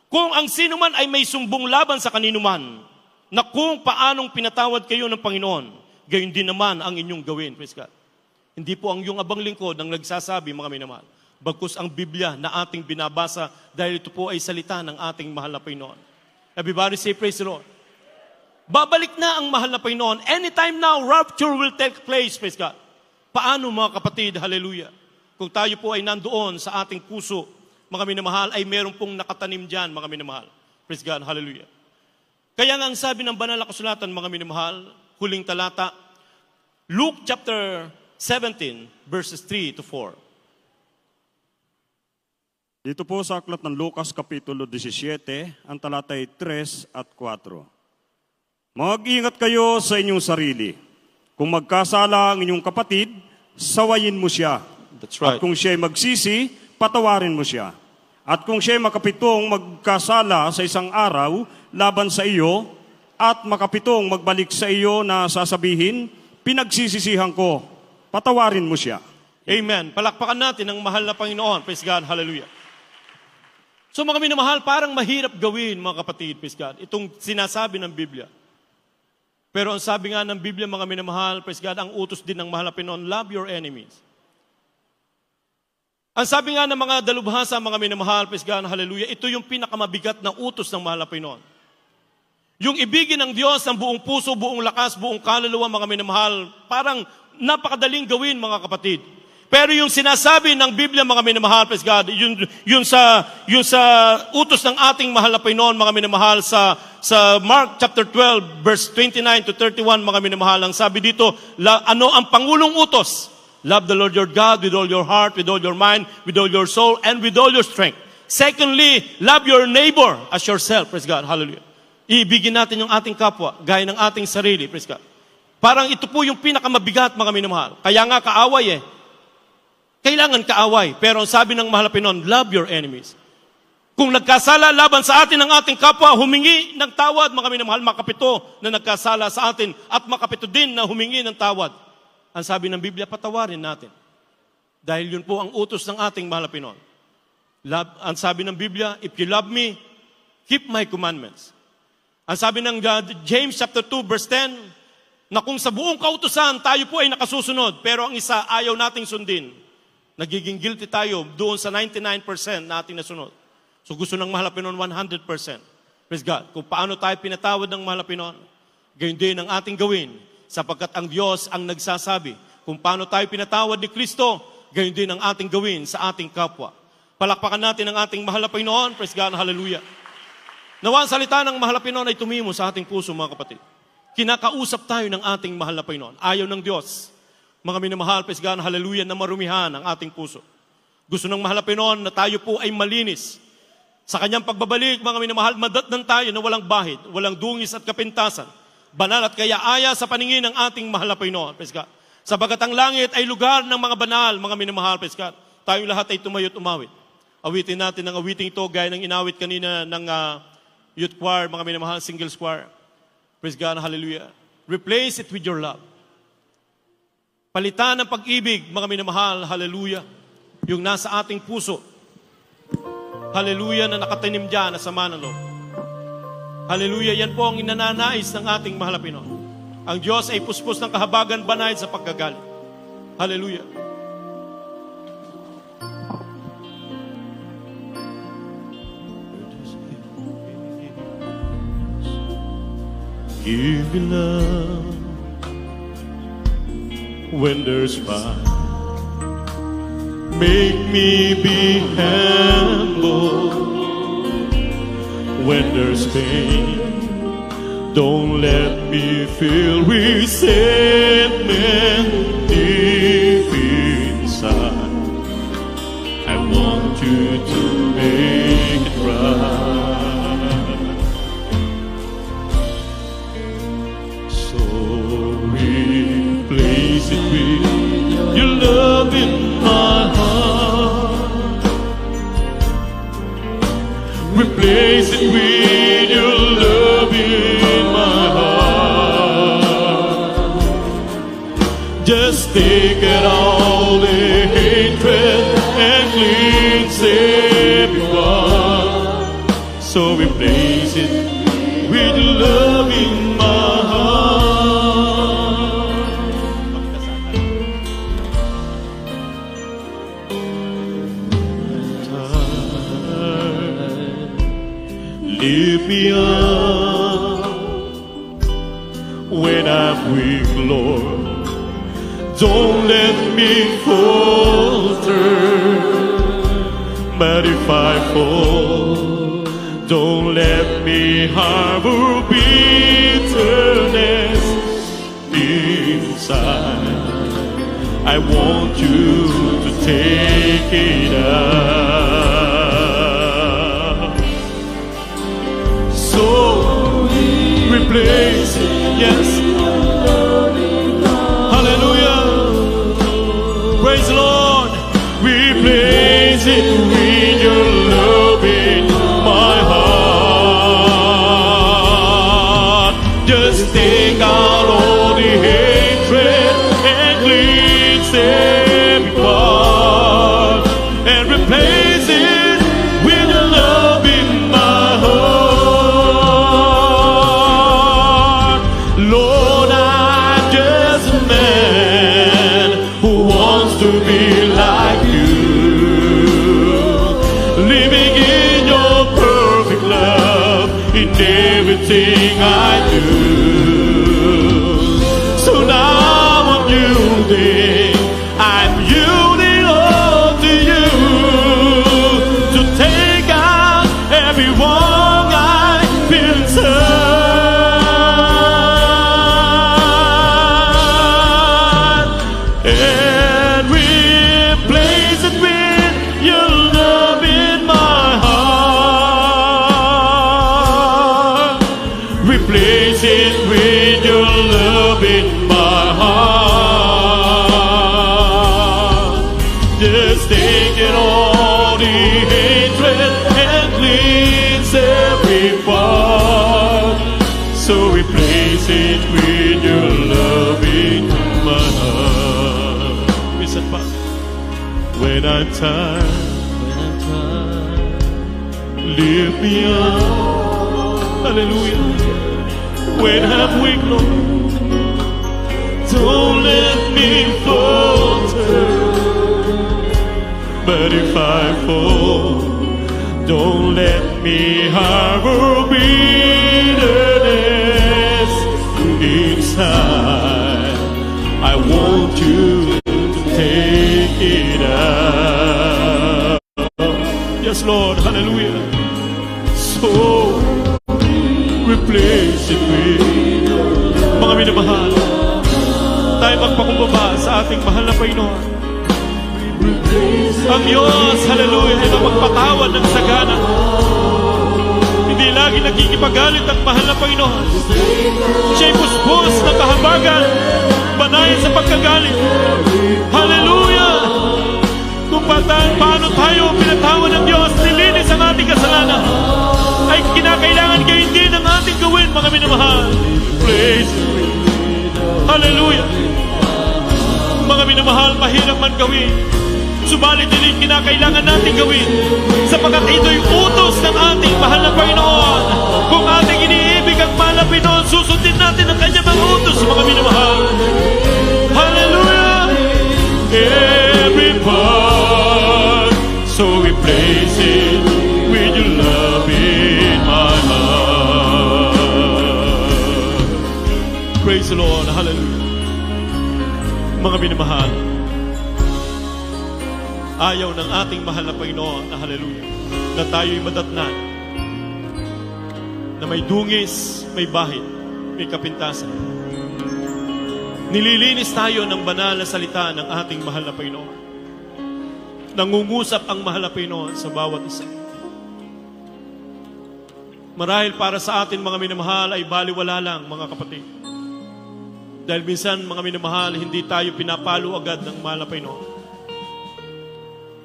Kung ang sino man ay may sumbong laban sa kanino man, na kung paanong pinatawad kayo ng Panginoon, gayon din naman ang inyong gawin. Praise God. Hindi po ang iyong abang lingkod ang nagsasabi, mga minamahal. Bagkus ang Biblia na ating binabasa dahil ito po ay salita ng ating mahal na Panginoon. Everybody say, praise the Lord. Babalik na ang mahal na Panginoon. Anytime now, rapture will take place. Praise God. Paano, mga kapatid, hallelujah, kung tayo po ay nandoon sa ating puso, mga minamahal, ay meron pong nakatanim dyan, mga minamahal. Praise God, hallelujah. Kaya nga ang sabi ng banal na kasulatan, mga minamahal, huling talata, Luke chapter 17, verses 3 to 4. Dito po sa aklat ng Lucas, Kapitulo 17, ang talatay 3 at 4. Mag-ingat kayo sa inyong sarili. Kung magkasala ang inyong kapatid, sawayin mo siya. That's right. At kung siya'y magsisi, patawarin mo siya. At kung siya'y makapitong magkasala sa isang araw laban sa iyo, at makapitong magbalik sa iyo na sasabihin, pinagsisisihan ko, patawarin mo siya. Amen. Palakpakan natin ang mahal na Panginoon. Praise God, hallelujah. So mga minamahal, parang mahirap gawin, mga kapatid, praise God, itong sinasabi ng Biblia. Pero ang sabi nga ng Biblia, mga minamahal, praise God, ang utos din ng mahal na Panginoon, love your enemies. Ang sabi nga ng mga dalubhasa, mga minamahal, praise God, hallelujah, ito yung pinakamabigat na utos ng mahal na Panginoon. Yung ibigin ng Diyos ng buong puso, buong lakas, buong kaluluwa, mga minamahal, parang napakadaling gawin, mga kapatid. Pero yung sinasabi ng Biblia, mga minamahal, praise God, yun sa utos ng ating mahal na Panginoon, mga minamahal, sa Mark chapter 12, verse 29 to 31, mga minamahal, ang sabi dito, ano ang pangulong utos? Love the Lord your God with all your heart, with all your mind, with all your soul, and with all your strength. Secondly, love your neighbor as yourself. Praise God. Hallelujah. Ibigin natin yung ating kapwa, gaya ng ating sarili. Praise God. Parang ito po yung pinakamabigat, mga minamahal. Kaya nga kaaway eh. Kailangan kaaway. Pero ang sabi ng mahal na Pinoon, love your enemies. Kung nagkasala laban sa atin ang ating kapwa, humingi ng tawad, mga minamahal, makapito na nagkasala sa atin at makapito din na humingi ng tawad. Ang sabi ng Biblia, patawarin natin. Dahil yun po ang utos ng ating mahal na Pinoon. Ang sabi ng Biblia, if you love me, keep my commandments. Ang sabi ng James chapter 2 verse 10, na kung sa buong kautusan tayo po ay nakasusunod, pero ang isa ayaw nating sundin, nagiging guilty tayo doon sa 99% na ating nasunod. So gusto ng mahal na Pinoon 100%. Praise God. Kung paano tayo pinatawad ng mahal na Pinoon, gayon din ang ating gawin, sapagkat ang Diyos ang nagsasabi kung paano tayo pinatawad ni Kristo, gayon din ang ating gawin sa ating kapwa. Palakpakan natin ang ating mahal na Pinoon. Praise God. Hallelujah. Nawa ang salita ng mahal na Pinoon ay tumimo sa ating puso, mga kapatid. Kinakausap tayo ng ating mahal na Pinoon. Ayaw ng Diyos, mga minamahal, praise God, hallelujah, na marumihan ang ating puso. Gusto ng mahal na Pinoon na tayo po ay malinis. Sa kanyang pagbabalik, mga minamahal, madatnan tayo na walang bahid, walang dungis at kapintasan. Banal at kaya-aya sa paningin ng ating mahal na Pinoon, praise God. Sabagat ang langit ay lugar ng mga banal, mga minamahal, praise God. Tayong lahat ay tumayo't umawit. Awitin natin ang awiting ito, gaya ng inawit kanina ng youth choir, mga minamahal, singles choir. Praise God, hallelujah. Replace it with your love. Palitan ng pag-ibig, mga minamahal, hallelujah. Yung nasa ating puso. Hallelujah, na nakatanim dyan, na sama ng loob. Hallelujah, yan po ang inananais ng ating mahal na Pinoon. Ang Diyos ay puspos ng kahabagan, banayad sa pagkagalit. Hallelujah. Give me love when there's fight. Make me be humble when there's pain. Don't let me feel resentment deep inside. I want you to make it right. Replace it with your love in my heart. Replace it with your love in my heart. Just take it all, the hatred and cleanse everyone. So replace it with your love in my heart. Lift me up when I'm weak, Lord. Don't let me falter. But if I fall, don't let me harbor bitterness inside. I want you to take it out. So replace it, yes. Hallelujah. Praise the Lord. Replace it with your love in my heart. Just take out all the hatred and cleanse every part, and replace it with your love in my heart. Lord, I'm just a man who wants to be like you, living in your perfect love in everything I do. So now I'm yielding, I'm yielding all to you, to take out every wrong I feel inside, and just taking all the hatred and cleans every part. So replace it with your loving my heart. Minsan pa, when I'm tired, lift me up. Hallelujah. When I'm weak, Lord, don't let me falter. But if I fall, don't let me harbor bitterness inside. I want you to take it out. Yes, Lord, hallelujah. So, replace it with mga minamahal. Tayo magpakumbaba sa ating mahal na Panginoon. Ang Diyos, hallelujah, ay magpatawad ng sagana. Hindi lagi nagkikipagalit ang mahal na Panginoon. Siya'y puspos ng kahabagan, banayan sa pagkagalit. Hallelujah! Kung paano tayo pinatawad ng Diyos, nilinis ang ating kasalanan, ay kinakailangan gayon din ang ating gawin, mga minamahal. Praise hallelujah. Mga minamahal, mahirap man gawin, subalit din kinakailangan natin gawin, sapagkat ito'y utos ng ating mahal na Panginoon. Kung ating iniibig ang mahal na Panginoon, susundin natin ang kanyang mga utos, mga minamahal. Hallelujah. Every part, so replace it with your love in my heart. Praise the Lord. Hallelujah. Mga minamahal, ayaw ng ating mahal na Panginoon na hallelujah, na tayo'y madatnan, na may dungis, may bahid, may kapintasan. Nililinis tayo ng banal na salita ng ating mahal na Panginoon. Nangungusap ang mahal na Panginoon sa bawat isa. Marahil para sa atin mga minamahal ay baliwala lang, mga kapatid. Dahil minsan mga minamahal, hindi tayo pinapalo agad ng mahal na Panginoon.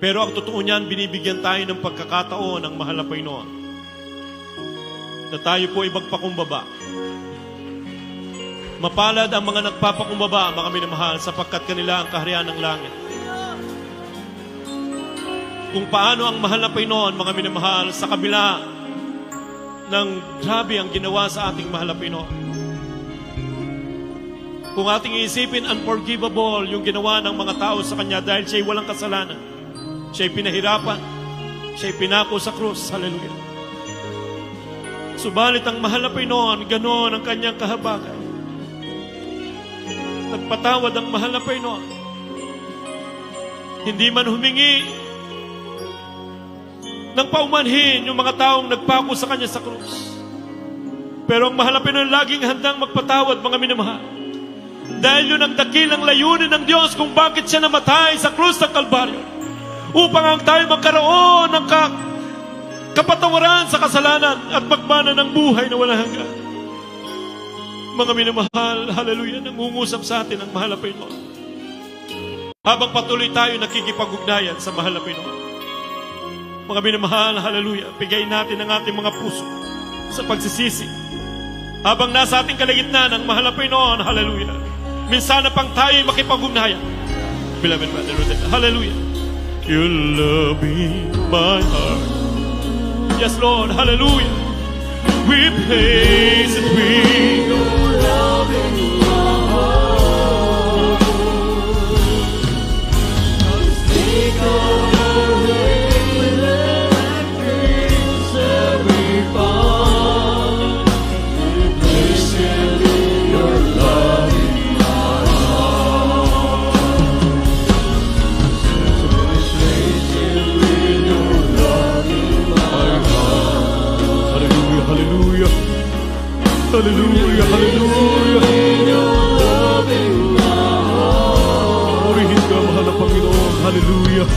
Pero ang totoo niyan, binibigyan tayo ng pagkakataon ng mahal na Panginoon na tayo po ay magpakumbaba. Mapalad ang mga nagpapakumbaba, mga minamahal, sapagkat kanila ang kaharian ng langit. Kung paano ang mahal na Panginoon, mga minamahal, sa kabila ng grabe ang ginawa sa ating mahal na Panginoon. Kung ating iisipin, unforgivable yung ginawa ng mga tao sa Kanya dahil siya'y walang kasalanan. Siya'y pinahirapan. Siya'y pinako sa krus. Hallelujah. Subalit ang mahal na Panginoon, ganoon ang Kanyang kahabagan. Nagpatawad ang mahal na Panginoon. Hindi man humingi ng paumanhin yung mga taong nagpako sa Kanya sa krus. Pero ang mahal na Panginoon laging handang magpatawad, mga minamahal. Dahil yun ang dakilang layunin ng Diyos kung bakit siya namatay sa krus ng Kalbaryo. Upang ang tayo magkaroon ng kapatawaran sa kasalanan at magmana ng buhay na walang hanggan. Mga minamahal, hallelujah, nangungusap sa atin ang mahal na Panginoon. Habang patuloy tayo nakikipag-ugnayan sa mahal na Panginoon. Mga minamahal, hallelujah, bigayin natin ang ating mga puso sa pagsisisi. Habang nasa ating kalagitnaan ang mahal na Panginoon, hallelujah, minsan na pang tayo'y makipag-ugnayan. Beloved brother, hallelujah. You love in my heart. Yes, Lord, hallelujah. We praise it with your love in my heart. Take over and cleanse every part. We place it in your love in my heart. We place it with your love in my heart. Hallelujah, hallelujah. Hallelujah, hallelujah. Purihin ka, mahal na Panginoon. Hallelujah.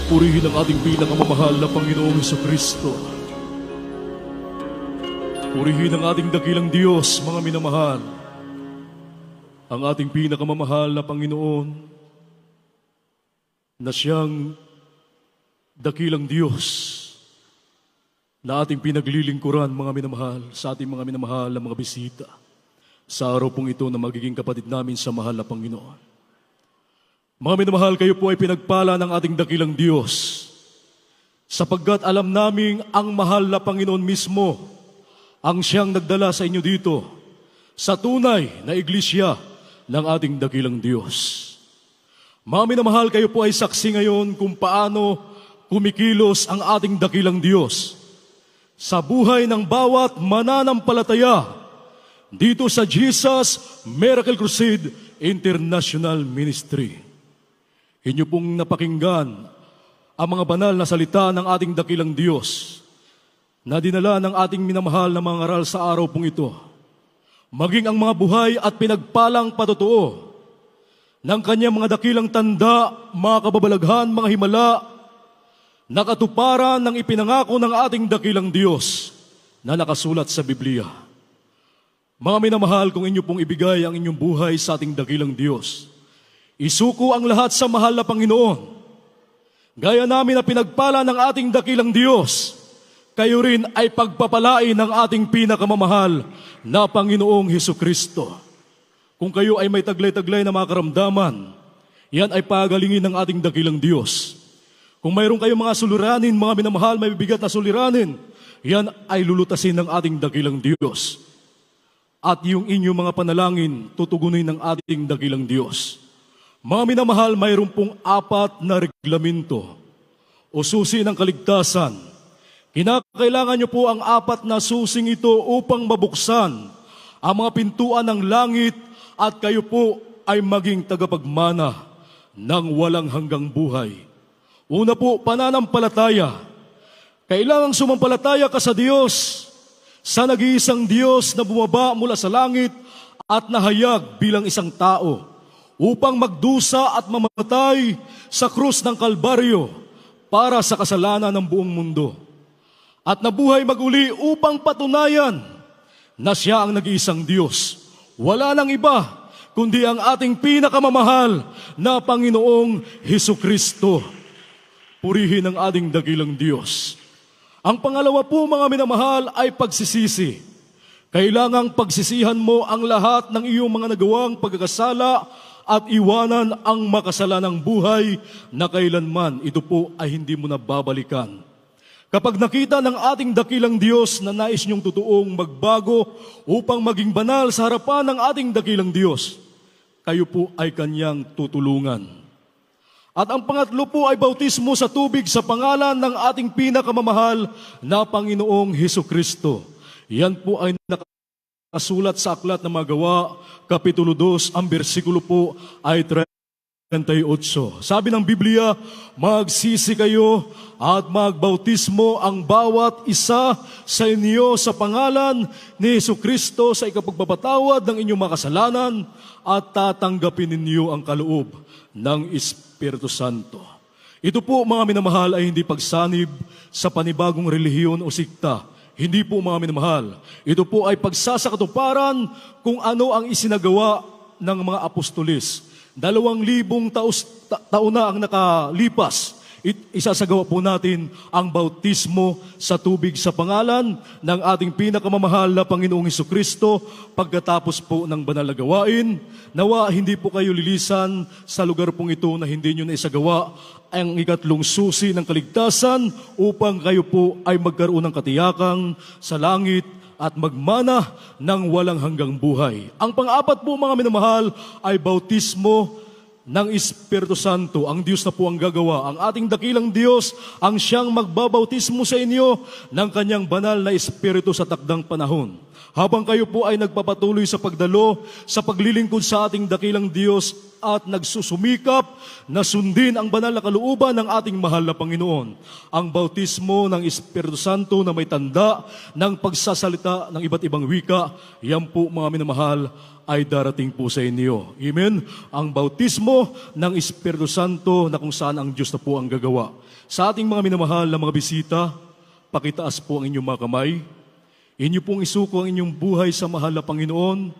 Purihin ang ating pinakamamahal na Panginoong Hesukristo. Purihin ang ating dakilang Diyos, mga minamahal. Ang ating pinakamamahal na Panginoon na siyang dakilang Diyos na ating pinaglilingkuran, mga minamahal, sa ating mga minamahal na mga bisita sa araw pong ito na magiging kapatid namin sa mahal na Panginoon. Mga minamahal, kayo po ay pinagpala ng ating dakilang Diyos sapagkat alam naming ang mahal na Panginoon mismo ang siyang nagdala sa inyo dito sa tunay na iglesia ng ating dakilang Diyos. Mga minamahal, kayo po ay saksi ngayon kung paano kumikilos ang ating dakilang Diyos sa buhay ng bawat mananampalataya dito sa Jesus Miracle Crusade International Ministry. Inyo pong napakinggan ang mga banal na salita ng ating dakilang Diyos na dinala ng ating minamahal na mga ngaral sa araw pong ito. Maging ang mga buhay at pinagpalang patotoo ng kanyang mga dakilang tanda, mga kababalaghan, mga himala, na katuparan ng ipinangako ng ating dakilang Diyos na nakasulat sa Biblia. Mga minamahal, kung inyo pong ibigay ang inyong buhay sa ating dakilang Diyos, isuko ang lahat sa mahal na Panginoon. Gaya namin na pinagpala ng ating dakilang Diyos, kayo rin ay pagpapalain ng ating pinakamamahal na Panginoong Hesukristo. Kung kayo ay may taglay-taglay na mga karamdaman, yan ay pagalingin ng ating dakilang Diyos. Kung mayroon kayong mga suliranin, mga minamahal, may bibigat na suliranin, yan ay lulutasin ng ating dakilang Diyos. At yung inyong mga panalangin, tutugunin ng ating dakilang Diyos. Mga minamahal, mayroon pong 4 na reglamento o susi ng kaligtasan. Kinakailangan nyo po ang 4 na susing ito upang mabuksan ang mga pintuan ng langit at kayo po ay maging tagapagmana ng walang hanggang buhay. Una po, pananampalataya. Kailangang sumampalataya ka sa Diyos, sa nag-iisang Diyos na bumaba mula sa langit at nahayag bilang isang tao upang magdusa at mamatay sa krus ng Kalbaryo para sa kasalanan ng buong mundo. At nabuhay maguli upang patunayan na siya ang nag-iisang Diyos. Wala nang iba kundi ang ating pinakamamahal na Panginoong Hesukristo. Purihin ang ating dakilang Diyos. Ang pangalawa po, mga minamahal, ay pagsisisi. Kailangang pagsisihan mo ang lahat ng iyong mga nagawang pagkakasala at iwanan ang makasalanang buhay na kailanman ito po ay hindi mo na babalikan. Kapag nakita ng ating dakilang Diyos na nais niyong totoong magbago upang maging banal sa harapan ng ating dakilang Diyos, kayo po ay kanyang tutulungan. At ang pangatlo po ay bautismo sa tubig sa pangalan ng ating pinakamamahal na Panginoong Hesukristo. Yan po ay nakasulat sa aklat ng mga Gawa, Kapitulo 2, ang bersikulo po ay 38. Sabi ng Biblia, magsisi kayo at magbautismo ang bawat isa sa inyo sa pangalan ni Hesukristo sa ikapagpapatawad ng inyong mga kasalanan at tatanggapin ninyo ang kaloob ng Espiritu Santo. Ito po, mga minamahal, ay hindi pagsanib sa panibagong relihiyon o sikta. Hindi po, mga minamahal. Ito po ay pagsasakatuparan kung ano ang isinagawa ng mga apostolis. 2,000 taon na ang nakalipas. Isasagawa po natin ang bautismo sa tubig sa pangalan ng ating pinakamamahal na Panginoong Hesukristo pagkatapos po ng banal na gawain. Nawa, hindi po kayo lilisan sa lugar pong ito na hindi nyo na isagawa ang ikatlong susi ng kaligtasan upang kayo po ay magkaroon ng katiyakan sa langit at magmana ng walang hanggang buhay. Ang pang-apat po, mga minamahal, ay bautismo ng Espiritu Santo. Ang Diyos na po ang gagawa. Ang ating dakilang Diyos ang siyang magbabautismo sa inyo ng kanyang banal na Espiritu sa takdang panahon. Habang kayo po ay nagpapatuloy sa pagdalo, sa paglilingkod sa ating dakilang Diyos, at nagsusumikap na sundin ang banal na kalooban ng ating mahal na Panginoon. Ang bautismo ng Espiritu Santo na may tanda ng pagsasalita ng iba't ibang wika, yan po mga minamahal ay darating po sa inyo. Amen? Ang bautismo ng Espiritu Santo na kung saan ang Diyos na po ang gagawa. Sa ating mga minamahal na mga bisita, pakitaas po ang inyong mga kamay. Inyo pong isuko ang inyong buhay sa mahal na Panginoon.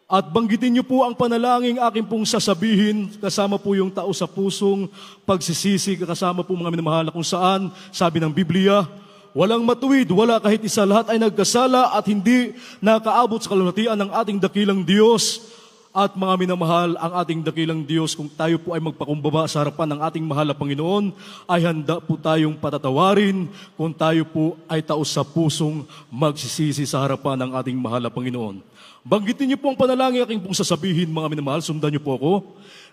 At banggitin niyo po ang panalangin aking pong sasabihin, kasama po yung tao sa pusong pagsisisi, kasama po mga minamahal na kung saan, sabi ng Biblia, walang matuwid, wala kahit isa, lahat ay nagkasala at hindi nakaabot sa kalulatian ng ating dakilang Diyos. At mga minamahal, ang ating dakilang Diyos, kung tayo po ay magpakumbaba sa harapan ng ating mahal na Panginoon, ay handa po tayong patatawarin kung tayo po ay taos sa pusong magsisisi sa harapan ng ating mahal na Panginoon. Banggitin niyo po ang panalangin aking pong sasabihin, mga minamahal, sundan niyo po ako.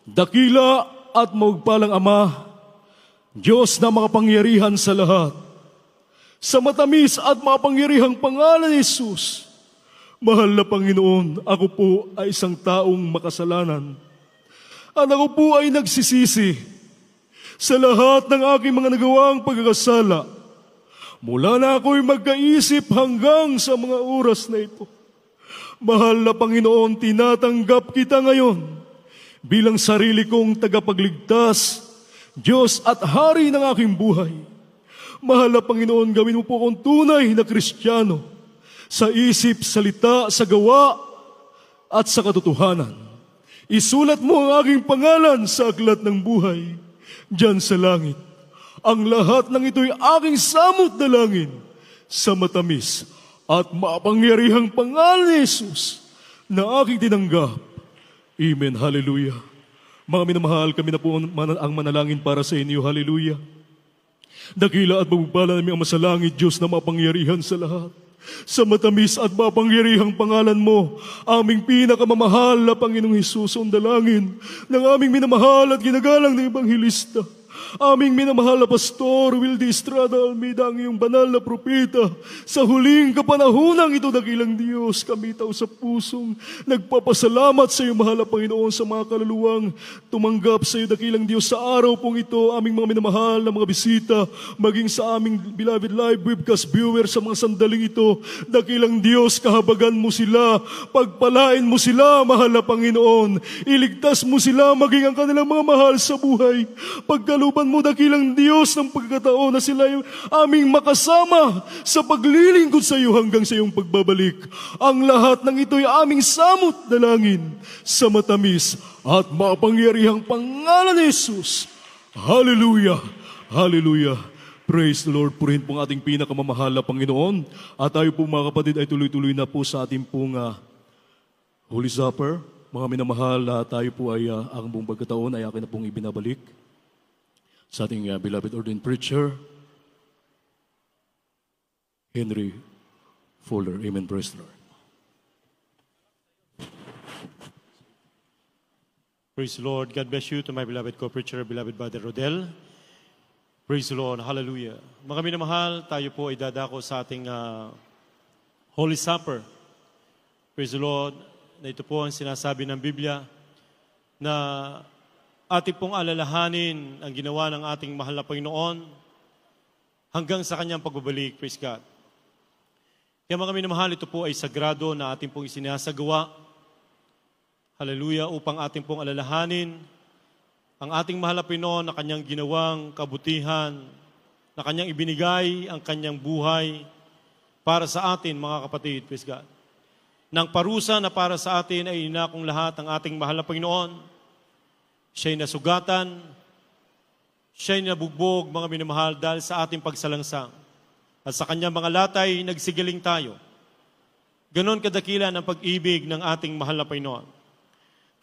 Dakila at maugpalang Ama, Diyos na makapangyarihan sa lahat, sa matamis at makapangyarihang pangalan ni Jesus, mahal na Panginoon, ako po ay isang taong makasalanan. At ako po ay nagsisisi sa lahat ng aking mga nagawang pagkakasala. Mula na ako'y magkaisip hanggang sa mga oras na ito. Mahal na Panginoon, tinatanggap kita ngayon bilang sarili kong tagapagligtas, Diyos at Hari ng aking buhay. Mahal na Panginoon, gawin mo po akong tunay na Kristiyano sa isip, salita, sa gawa, at sa katotohanan. Isulat mo ang aking pangalan sa aklat ng buhay, diyan sa langit. Ang lahat ng ito'y aking samot dalangin sa matamis at mapangyarihang pangalan ni Jesus na aking tinanggap. Amen. Hallelujah. Mga minamahal, kami na po ang manalangin para sa inyo. Hallelujah. Dakila at magbala namin ang masalangit, Diyos na mapangyarihan sa lahat. Sa matamis at mapangyarihang pangalan mo, aming pinakamamahal na Panginoong Hesus, ang dalangin ng aming minamahal at ginagalang na Ebanghilista, aming minamahal na Pastor Wildy Estrada Almeida, ang iyong banal na propeta. Sa huling kapanahonang ito, dakilang Diyos, kami tao sa pusong nagpapasalamat sa iyo, mahal na Panginoon, sa mga kaluluwang tumanggap sa iyo, dakilang Diyos, sa araw pong ito, aming mga minamahal na mga bisita, maging sa aming beloved live webcast viewer sa mga sandaling ito, dakilang Diyos, kahabagan mo sila, pagpalain mo sila, mahal na Panginoon, iligtas mo sila, maging ang kanilang mga mahal sa buhay, pagkaluban mo, dakilang Diyos, ng pagkakataon na sila yung aming makasama sa paglilingkod sa iyo hanggang sa iyong pagbabalik. Ang lahat ng ito'y aming samot dalangin sa matamis at mapangyarihang pangalan ni Jesus. Hallelujah! Hallelujah! Praise the Lord. Purihin po ang ating pinakamamahal na Panginoon. At tayo po mga kapatid ay tuloy-tuloy na po sa ating pong Holy Supper. Mga minamahal, tayo po ay ang buong pagkataon ay akin na pong ibinabalik sa ating beloved ordained preacher, Henry Fuller. Amen. Praise the Lord. Praise the Lord. God bless you to my beloved co-preacher, beloved Brother Rodel. Praise the Lord. Hallelujah. Mga minamahal, tayo po ay dadako sa ating Holy Supper. Praise the Lord. Na ito po ang sinasabi ng Biblia na ating pong alalahanin ang ginawa ng ating mahal na Panginoon hanggang sa kanyang pagbabalik. Praise God. Kaya mga minamahal, ito po ay sagrado na ating pong isinasagawa. Hallelujah, upang ating pong alalahanin ang ating mahal na Panginoon na kanyang ginawang kabutihan, na kanyang ibinigay ang kanyang buhay para sa atin, mga kapatid. Praise God. Nang parusa na para sa atin ay inakong lahat ang ating mahal na Panginoon. Siya'y nasugatan, siya'y nabugbog, mga minamahal, dahil sa ating pagsalangsang. At sa kanyang mga latay, nagsigaling tayo. Ganon kadakila ng pag-ibig ng ating mahal na Panginoon.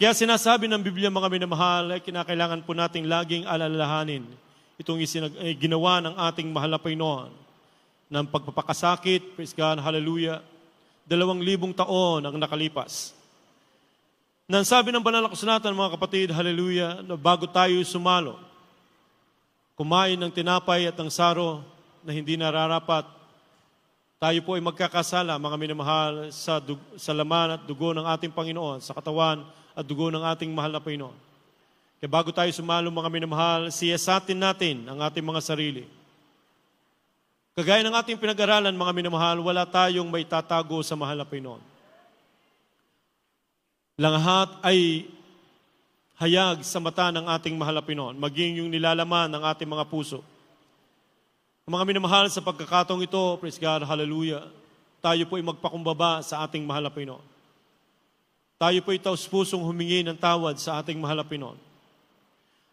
Kaya sinasabi ng Biblia, mga minamahal, ay kinakailangan po nating laging alalahanin itong ginawa ng ating mahal na Panginoon ng pagpapakasakit, praise God, hallelujah, 2,000 taon ang nakalipas. Nang sabi ng banal na kasulatan, mga kapatid, hallelujah, na bago tayo sumalo, kumain ng tinapay at ng saro na hindi nararapat, Tayo po ay magkakasala, mga minamahal, sa laman at dugo ng ating Panginoon, sa katawan at dugo ng ating mahal na Panginoon. Kaya bago tayo sumalo, mga minamahal, siyasatin natin ang ating mga sarili. Kagaya ng ating pinag-aralan, mga minamahal, wala tayong may tatago sa mahal na Panginoon. Lahat ay hayag sa mata ng ating mahal na Panginoon, maging yung nilalaman ng ating mga puso. Mga minamahal, sa pagkakataong ito, praise God, hallelujah, tayo po ay magpakumbaba sa ating mahal na Panginoon. Tayo po ay taus-pusong humingi ng tawad sa ating mahal na Panginoon.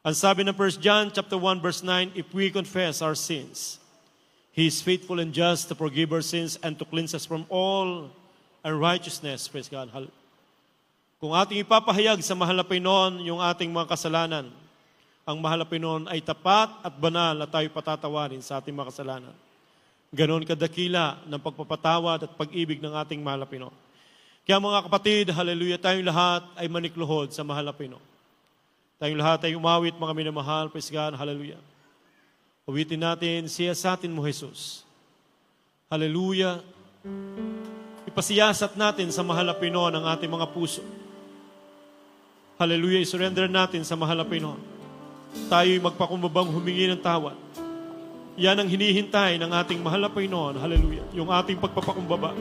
Ang sabi ng 1 John chapter 1 verse 9, if we confess our sins, He is faithful and just to forgive our sins and to cleanse us from all unrighteousness. Praise God. Kung ating ipapahayag sa mahal na Panginoon yung ating mga kasalanan, ang mahal na Panginoon ay tapat at banal na tayo patatawarin sa ating mga kasalanan. Ganon kadakila ng pagpapatawad at pag-ibig ng ating mahal na Panginoon. Kaya mga kapatid, hallelujah, tayong lahat ay manikluhod sa mahal na Panginoon. Tayong lahat ay umawit, mga minamahal, praise God, hallelujah. Uwitin natin, siyasatin mo, Jesus. Hallelujah. Ipasiyasat natin sa mahal na Panginoon ang ating mga puso. Hallelujah, isurrender natin sa mahal na Panginoon. Tayo'y magpakumbabang humingi ng tawad. Yan ang hinihintay ng ating mahal na Panginoon. Hallelujah. Yung ating pagpapakumbaba.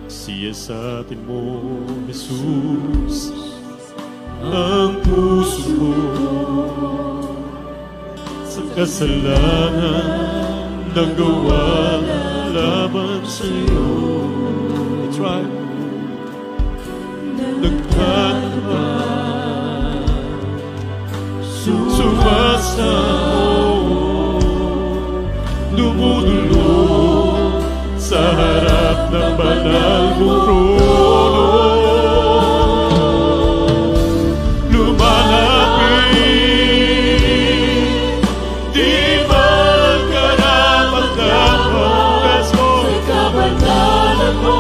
Siyasatin mo, Jesus, ang puso mo sa kasalanan ng gawa laban sa iyo. That's right. Nagtataba, sumasamo, dumudulog sa harap ng banal mong trono. Lumalapit, di magkarapat-dapat sa kabanalan mo.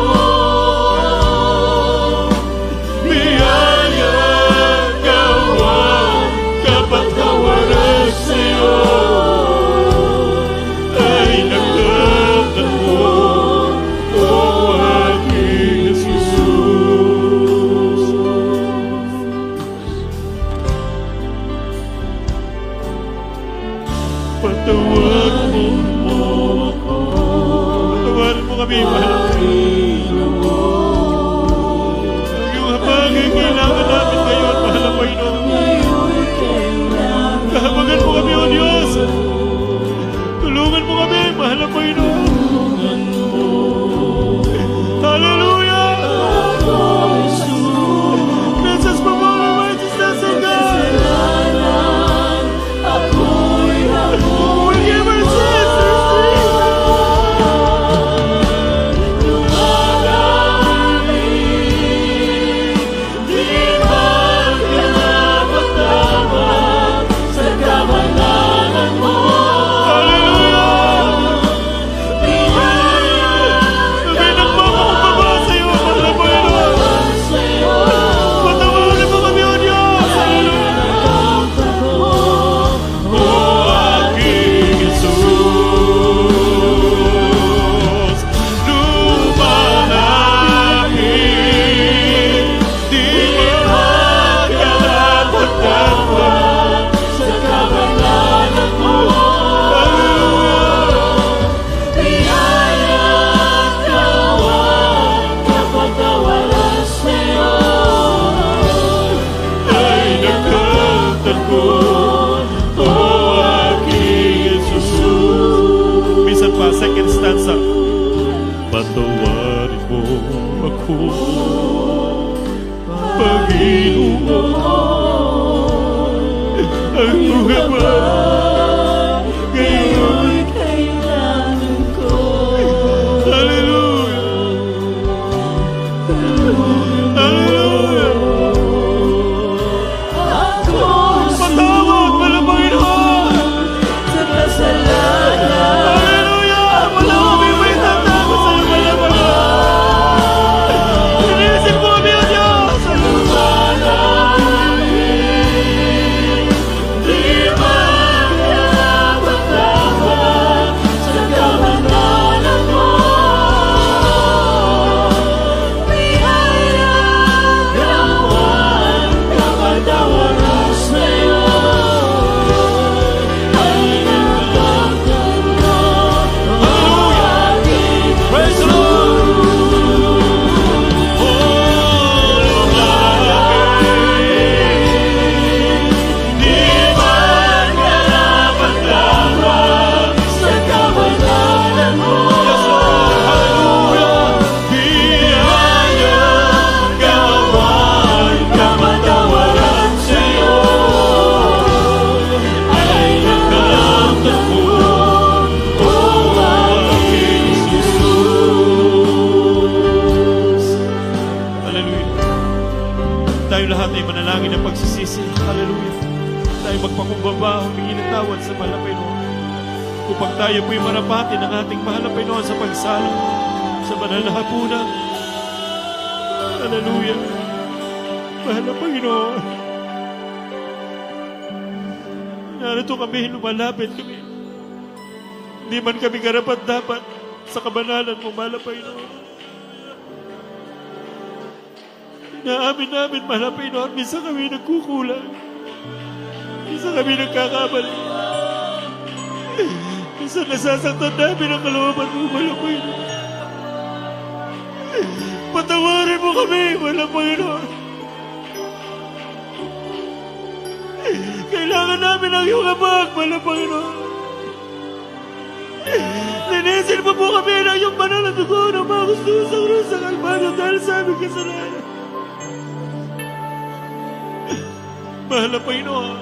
Patawarin mo kami, mahal. Yung habagay, kailangan namin ngayon, mahal na Panginoon. Kahabagan mo kami, O Diyos. Tulungan mo kami, mahal na Panginoon. Hallelujah! Gracias por favor, righteousness of God. Forgive our sins. Second stanza. Patawarin mo ako, Panginoon. Ang buhay ba ngayon kailangan ko. Hallelujah. Hallelujah. Patawad mo na, Panginoon, sa kasalanan. Di ba tayo lahat ay manalangin ng pagsisisi. Hallelujah. Tayo magpakumbaba, humingi ng tawad sa mahal na Panginoon. Upang tayo po'y marapati ng ating mahal na Panginoon sa pagsalo sa banal na hapunan. Hallelujah. Mahal na Panginoon, narito kami, lumalapit kami. Hindi man kami karapat-dapat sa kabanalan mo, mahal na Panginoon. Inaamin namin, mahal na Panginoon, minsan kami nagkukulang. Minsan kami nagkakamali. Minsan nasasaktan namin ang kalooban mo, mahal na Panginoon. Patawarin mo kami, mahal na Panginoon. Kailangan namin ang iyong habag, mahal na Panginoon. Linisin mo po kami ng iyong banal na dugo ng mga gusto sa krus sa Kalbaryo dahil sa aming kasalanan. Mahal na Panginoon,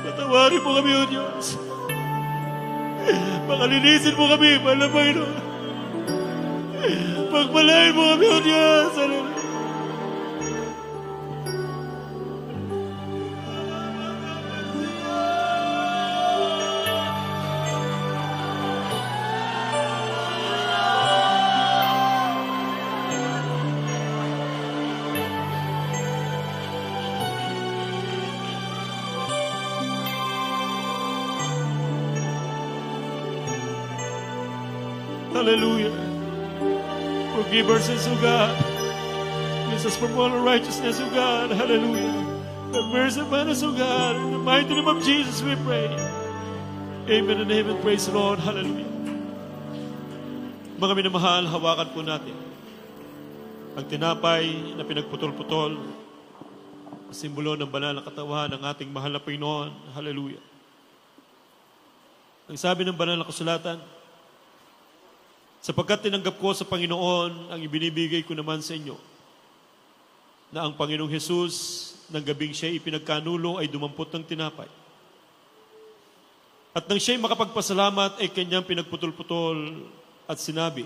patawarin mo kami, O Diyos. Pakalinisin mo kami, mahal na Panginoon. Pagpalain mo kami, O Diyos. Hallelujah. Hallelujah. Forgive our sins, O God. Cleanse us from all unrighteousness, O God. Hallelujah. Have mercy upon us, O God. In the mighty name of Jesus we pray. Amen and amen. Praise the Lord. Hallelujah. Mga minamahal, hawakan po natin ang tinapay na pinagputol-putol, simbolo ng banal na katawan ng ating mahal na Panginoon. Hallelujah. Ang sabi ng banal na kasulatan, sapagkat tinanggap ko sa Panginoon ang ibinibigay ko naman sa inyo, na ang Panginoong Hesus, ng gabing siya ipinagkanulo ay dumampot ng tinapay. At nang siya'y makapagpasalamat ay kanyang pinagputol-putol at sinabi,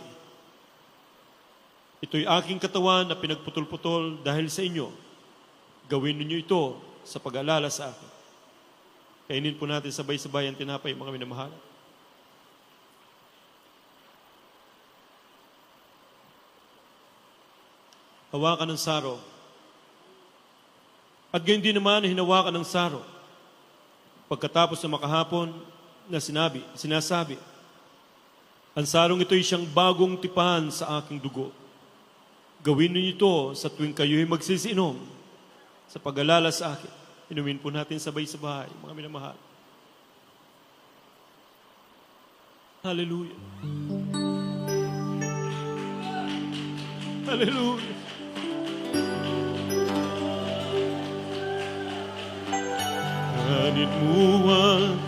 ito'y aking katawan na pinagputol-putol dahil sa inyo. Gawin ninyo ito sa pag-alala sa akin. Kainin po natin sabay-sabay ang tinapay, mga minamahal. Hawakan ng saro. At gayon din naman hinawakan ng saro. Pagkatapos na makahapon na sinasabi, ang sarong ito'y siyang bagong tipan sa aking dugo. Gawin niyo ito sa tuwing kayo'y magsisiinom sa pag-alala sa akin. Inumin po natin sabay-sabay, mga minamahal. Hallelujah. Hallelujah. Kanin mo ang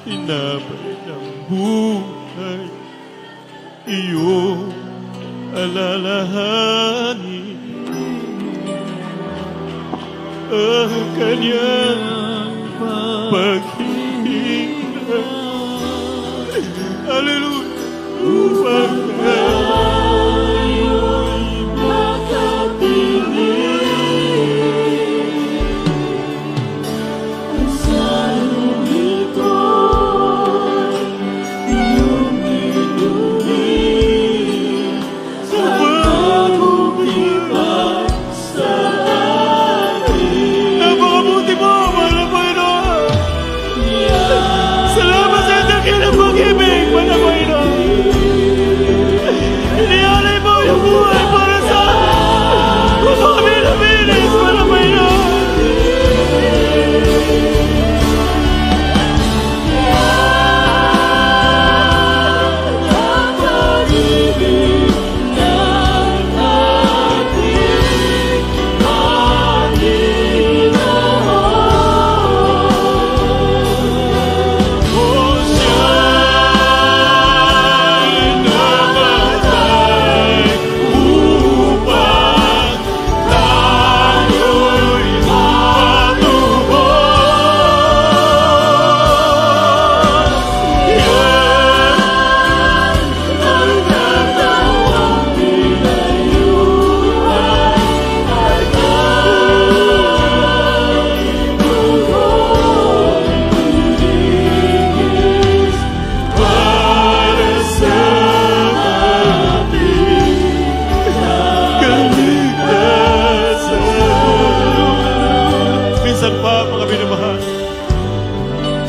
tinapay ng buhay, iyong alalahanin ang kanyang paghihinga. Hallelujah. Upang tayo'y makapiling ang sarong ito'y iyong inumin sa bagong tipan sa atin. Napakabuti mo, mahal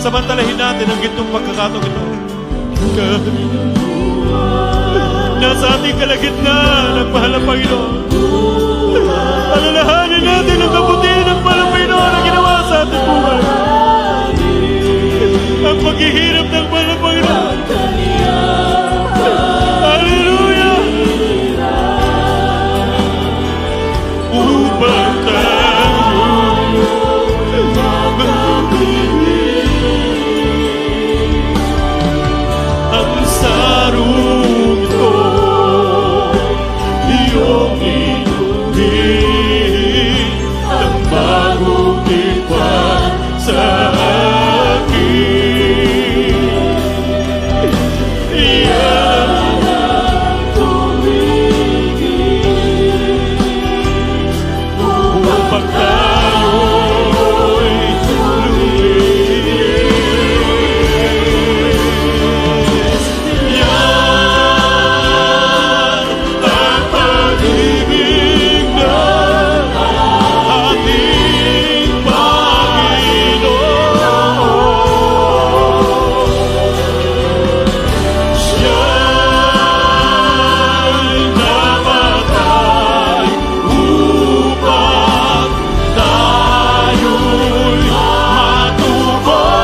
Samantalahin natin ang gintong pagkakataong ito. Nasa ating kalagitnaan ng mahal na Panginoon. Alalahanin natin ang kabutihan ng mahal na Panginoon na ginawa sa ating buhay. Ang paghihirap ng mahal na Panginoon. Hallelujah! Upang tayo ang sarong ito, iyong inumin ng bagong tipan sa akin. Iyan ang tumigil upang tayo'y lumilis. Yan ang pag-ibig ng ating Panginoon. Siya'y namatay upang tayo'y matubos.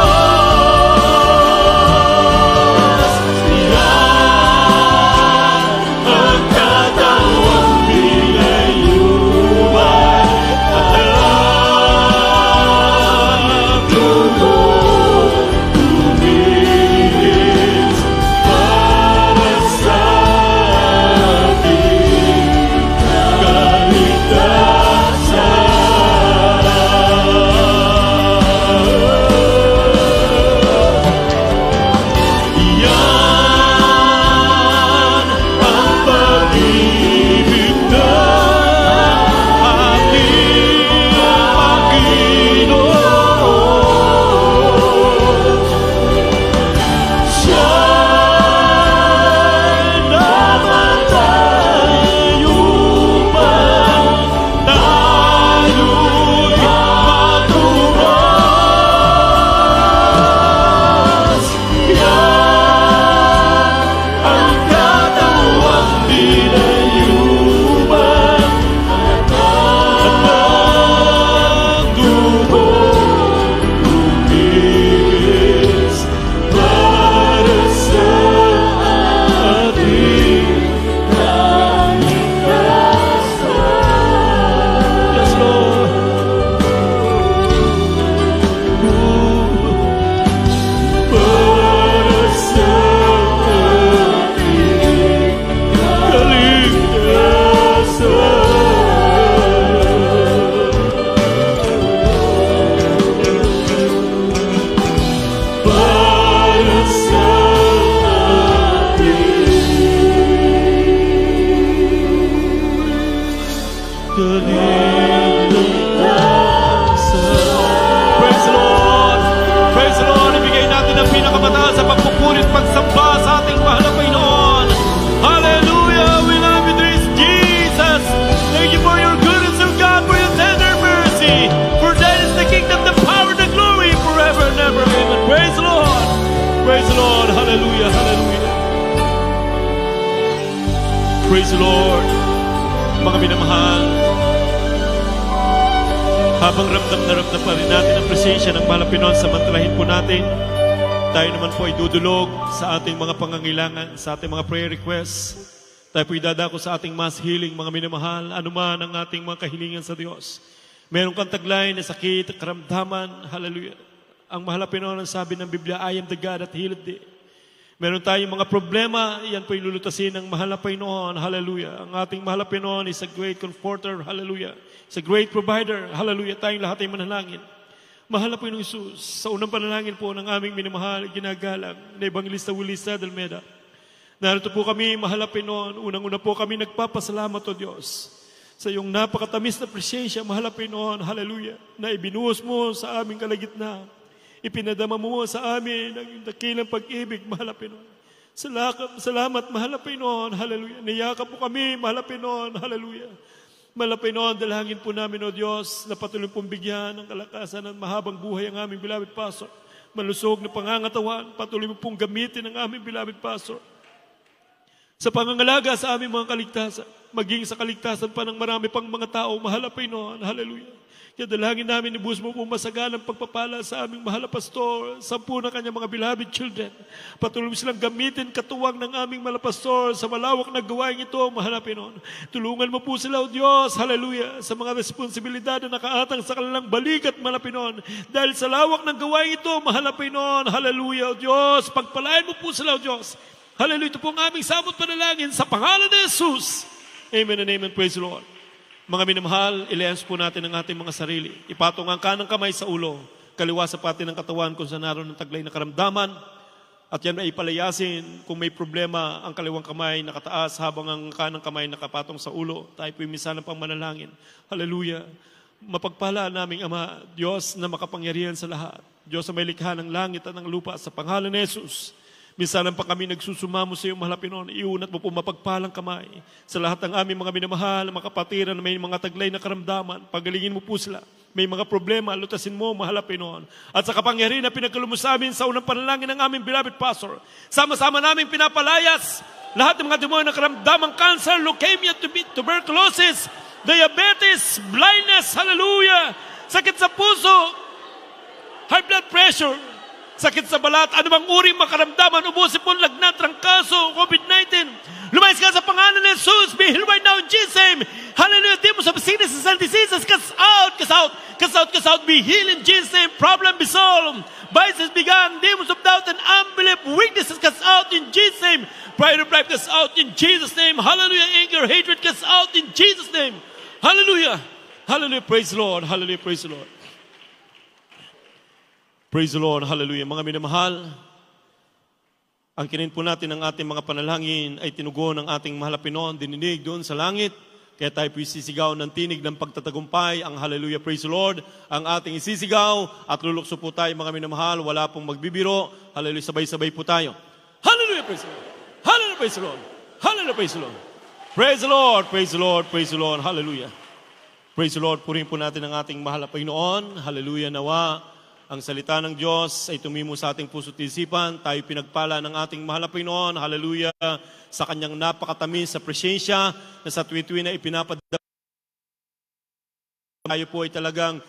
Yan ang katawang pinayuman at ang dugo tumilis para sa ating kaligtasan. Yan ang pag-ibig ng ating Panginoon. Siya'y namatay upang tayo'y matubos. Yan ang katawang pinayuman at ang dugo lumilis para sa ating kaligtasan. Yes, Lord. Para sa ating kaligtasan. Para sa Praise the Lord! Praise the Lord! Ibigay natin ang pinakamataas sa pagpupuri at pagsamba sa ating mahal na Panginoon. Hallelujah! We love you, dear Jesus! Thank you for your goodness, O God, for your tender mercy. For that is the kingdom, the power, the glory, forever and ever. Amen. Praise the Lord! Praise the Lord! Hallelujah! Hallelujah! Praise the Lord! Mga minamahal, habang ramdam na ramdam pa rin natin ang presensya ng mahal na Panginoon, samantalahin po natin. Tayo naman po ay dudulog sa ating mga pangangailangan, sa ating mga prayer requests. Tayo po idadako sa ating mass healing, mga minamahal, anuman ang ating mga kahilingan sa Diyos. Meron kang taglay na sakit, karamdaman, hallelujah. Ang mahal na Panginoon, ang sabi ng Biblia, I am the God that healeth thee. Meron tayong mga problema, yan po ilulutasin ng mahal na Panginoon, hallelujah. Ang ating mahal na Panginoon is a great comforter, hallelujah. Is a great provider, hallelujah. Tayong lahat ay manalangin. Mahal na Panginoong Isus, sa unang panalangin po ng aming minamahal, ginagalang na Evangelista Willie Sadelmeda. Narito po kami, mahal na Panginoon, unang-una po kami nagpapasalamat, O Diyos, sa iyong napakatamis na presensya, mahal na Panginoon, hallelujah, na ibinuhos mo sa aming kalagitnaan. Ipinadama mo sa amin ang dakilang pag-ibig, mahal na Panginoon. Salamat, mahal na Panginoon, hallelujah. Niyakap po kami, mahal na Panginoon, hallelujah. Mahal na Panginoon, dalangin po namin, O Diyos, na patuloy pong bigyan ng kalakasan at mahabang buhay ang aming beloved pastor. malusog na pangangatawan. Patuloy mo pong gamitin ang aming beloved pastor sa pangangalaga sa aming mga kaligtasan, maging sa kaligtasan pa ng marami pang mga tao. Mahal na Panginoon. Hallelujah. Kaya dalangin namin, ibus mo po masagalang pagpapala sa aming mahal na pastor, 10 na kanyang mga beloved children. Patuloy mo silang gamitin katuwang ng aming mahal na pastor sa malawak na gawain ito, mahal na Panginoon. Tulungan mo po sila, O Diyos, hallelujah, sa mga responsibilidad na nakaatang sa kanilang balikat, mahal na Panginoon. Dahil sa lawak ng gawain ito, mahal na Panginoon, hallelujah, O Diyos, pagpalain mo po sila, O Diyos. Hallelujah, ito po ang aming samot panalangin sa pangalan ni Jesus. Amen and amen. Praise the Lord. Mga minamahal, ilihans po natin ang ating mga sarili. Ipatong ang kanang kamay sa ulo, kaliwa sa pati ng katawan kung saan naroon ng taglay na karamdaman. At yan ay ipalayasin kung may problema ang kaliwang kamay nakataas habang ang kanang kamay nakapatong sa ulo. Tayo po imisan ng pangmanalangin. Hallelujah. Mapagpala naming Ama, Diyos na makapangyarihan sa lahat. Diyos na may likha ng langit at ng lupa, sa pangalan ni Jesus. Minsan pa kami nagsusumamo sa iyo, mahal na Panginoon. Iunat mo po mapagpalang kamay sa lahat ng aming mga minamahal, mga kapatiran na may mga taglay na karamdaman. Pagalingin mo po sila. May mga problema, lutasin mo, mahal na Panginoon. At sa kapangyarihan na pinagkaloob mo sa amin sa unang panalangin ng aming beloved pastor, sama-sama namin pinapalayas lahat ng mga demonyo na karamdamang cancer, leukemia, tuberculosis, diabetes, blindness, hallelujah, sakit sa puso, high blood pressure, sakit sa balat, anumang uring makaramdaman, ubusin po, lagnat, trangkaso, COVID-19. Lumayas ka sa pangalan ni Jesus. Be healed right now in Jesus' name. Hallelujah. Demons of sicknesses and diseases, cast out, cast out, cast out, cast out. Be healed in Jesus' name. Problem be solved. Vices be gone. Demons of doubt and unbelief, weaknesses, cast out in Jesus' name. Pride of life, cast out in Jesus' name. Hallelujah. Anger, hatred, cast out in Jesus' name. Hallelujah. Hallelujah. Praise the Lord. Hallelujah. Praise the Lord. Praise the Lord. Hallelujah. Mga minamahal, ang kinin po natin ng ating mga panalangin ay tinugon ng ating mahal na Panginoon, dininig doon sa langit. Kaya tayo po isisigaw ng tinig ng pagtatagumpay, ang hallelujah, praise the Lord, ang ating isisigaw at lulukso po tayo, mga minamahal, wala pong magbibiro. Hallelujah, sabay-sabay po tayo. Hallelujah, praise the Lord. Hallelujah, praise the Lord. Hallelujah, praise the Lord. Praise the Lord, praise the Lord, praise the Lord. Hallelujah. Praise the Lord, purihin po natin ang ating mahal na Panginoon. Hallelujah, nawa. Ang salita ng Diyos ay tumimo sa ating puso't isipan. Tayo pinagpala ng ating mahal na Panginoon. Hallelujah. Sa kanyang napakatamis sa presensya na sa tuwi-tuwi na ipinapadala. Tayo po ay talagang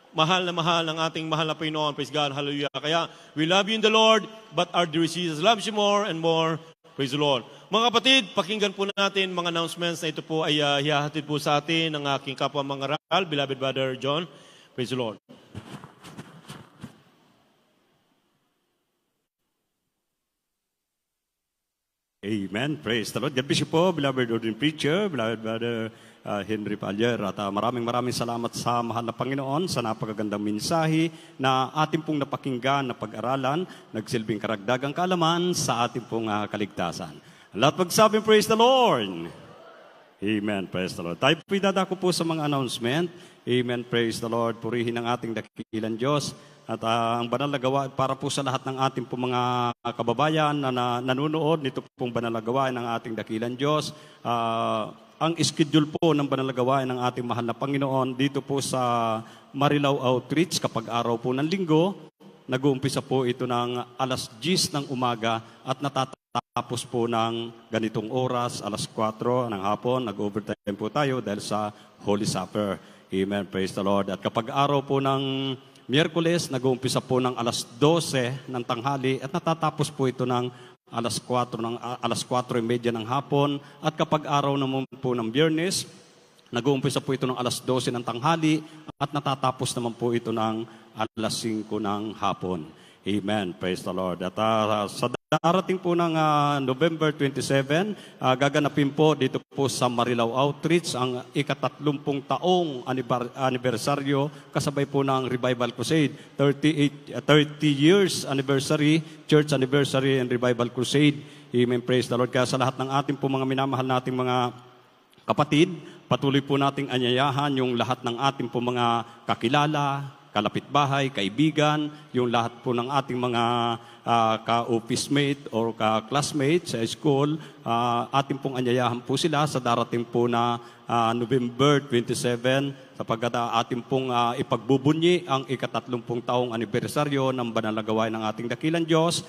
mahal ng ating mahal na Panginoon. Praise God. Hallelujah. Kaya, we love you in the Lord, but our dear Jesus loves you more and more. Praise the Lord. Mga kapatid, pakinggan po natin mga announcements na ito po ay hihahatid po sa atin ng aking kapwa mangaral, beloved Brother John. Praise the Lord. Amen. Praise the Lord. God bless you po, beloved ordinary preacher, beloved Brother Henry Pallier. At maraming salamat sa mahal na Panginoon sa napakagandang mensahe na ating pong napakinggan na pag-aralan, nagsilbing karagdagang kaalaman sa ating pong kaligtasan. Lahat magsabing, praise the Lord. Amen. Praise the Lord. Tayo po idadako po sa mga announcement. Amen. Praise the Lord. Purihin ang ating dakilang Diyos. At ang banal na gawain para po sa lahat ng ating po mga kababayan na nanonood nito pong banal na gawain ng ating dakilang Diyos. Ang schedule po ng banal na gawain ng ating mahal na Panginoon dito po sa Marilao Outreach kapag araw po ng linggo. Nag-uumpisa po ito ng alas 10 ng umaga at natatapos po ng ganitong oras, alas 4 ng hapon. Nag-overtime po tayo dahil sa Holy Supper. Amen. Praise the Lord. At kapag araw po ng Miyerkules, nag-uumpisa po ng alas 12 ng tanghali at natatapos po ito ng alas 4:30 ng hapon. At kapag araw naman po ng Biyernes, nag-uumpisa po ito ng alas 12 ng tanghali at natatapos naman po ito ng alas 5 ng hapon. Amen. Praise the Lord. At sa darating po ng November 27, gaganapin po dito po sa Marilao Outreach ang ika-30 taong anibersaryo kasabay po ng Revival Crusade. 30 years anniversary, church anniversary and Revival Crusade. Amen. Praise the Lord. Kaya sa lahat ng ating po mga minamahal nating mga kapatid, patuloy po nating anyayahan yung lahat ng ating po mga kakilala, kalapitbahay, kaibigan, yung lahat po ng ating mga ka-office mate or ka-classmate sa school, ating pong anyayahan po sila sa darating po na November 27 sapagkat ating pong ipagbubunyi ang ika-30 taong anibersaryo ng banal na gawain ng ating dakilang Diyos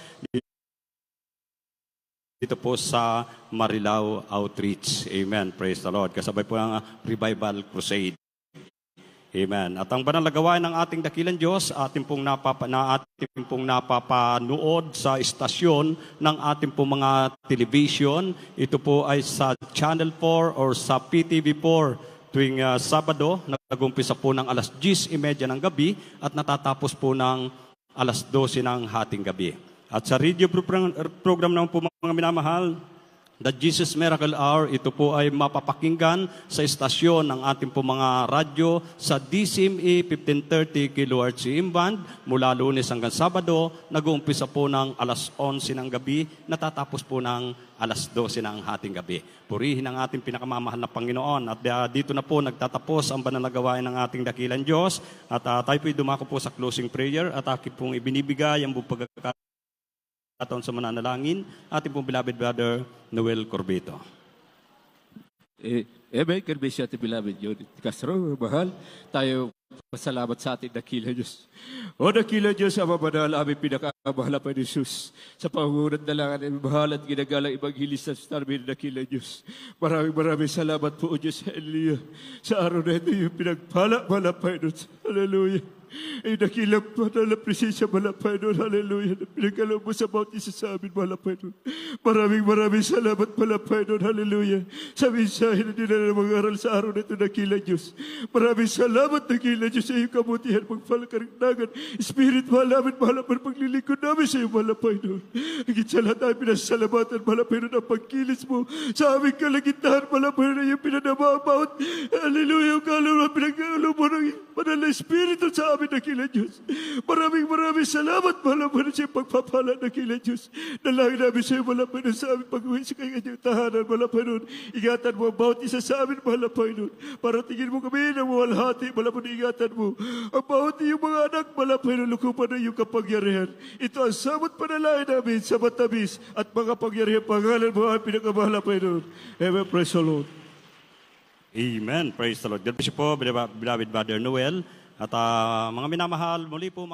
dito po sa Marilao Outreach. Amen. Praise the Lord. Kasabay po ng Revival Crusade. Amen. At ang banal na gawain ng ating dakilang Diyos, ating pong napapanood sa istasyon ng ating pong mga television. Ito po ay sa Channel 4 or sa PTV4 tuwing Sabado. Nag-umpisa po ng alas 10:30 ng gabi at natatapos po ng alas 12 ng hating gabi. At sa radio program naman po mga minamahal, The Jesus Miracle Hour, ito po ay mapapakinggan sa istasyon ng ating po mga radyo sa DCME 1530 kHz band mula Lunes hanggang Sabado. Nag-uumpisa po ng alas 11 ng gabi, natatapos po ng alas 12 ng hating gabi. Purihin ang ating pinakamamahal na Panginoon. At dito na po nagtatapos ang banal na gawain ng ating dakilang Diyos. At tayo po dumako po sa closing prayer at aking pong ibinibigay ang buong pagkakataon sa mananalangin, ating pong beloved brother, Noel Corbito. Amen. Karbesya at beloved yun. Castro, mahal, tayo pasalamat sa ating dakila Diyos. O dakila Diyos, Ama Banal, aming pinakamahal pa ni Jesus. Sa pangunat na lang ang mahal at ginagalang ibanghilis sa namin dakila Diyos. Maraming salamat po, O Diyos. Hallelujah. Sa araw na ito, yung pinagpala-pala pa ito. Hallelujah. Ay nakilang panal na presensya, malapay doon. Hallelujah. Pinagalaw mo sa bawat isa sa amin, malapay doon. Maraming salamat, malapay doon. Hallelujah. Sa mensahe na dinala ng mga aral sa araw na ito, nakila Diyos. Maraming salamat, nakila Diyos, sa iyong kabutihan, pagpalakaragdagan. Spirit, malaman, malaman, paglilingkod namin sa iyo, malapay doon. Higit sa lahat ay pinasalamatan, malapay doon ang pagkilis mo sa aming kalagitnaan, malapay doon yung pinanamabawat. Hallelujah. Yung kaluluwa, pinagkalo mo ng banal na Espiritu sa amin, nakila Diyos. Maraming salamat, malaman sa pagpapala, nakila Diyos. Dalangin namin sa iyo, malapay doon sa amin, pag-uwi sa kanyang tahanan, malapay doon. Ingatan mo ang bawat isa sa amin, malapay doon. Para tingin mo kami ng mawalhati, malapay doon, ingatan mo. Ang bawat iyong mga anak, malapay doon, lukupan na iyong kapangyarihan. Ito ang samot panalangin namin sa matamis at mga pangyarihan, pangalan mo ang pinakamalapay doon. Amen. Praise the Lord. Amen. Praise the Lord. God bless you po, beloved brother Noel. At mga minamahal, muli po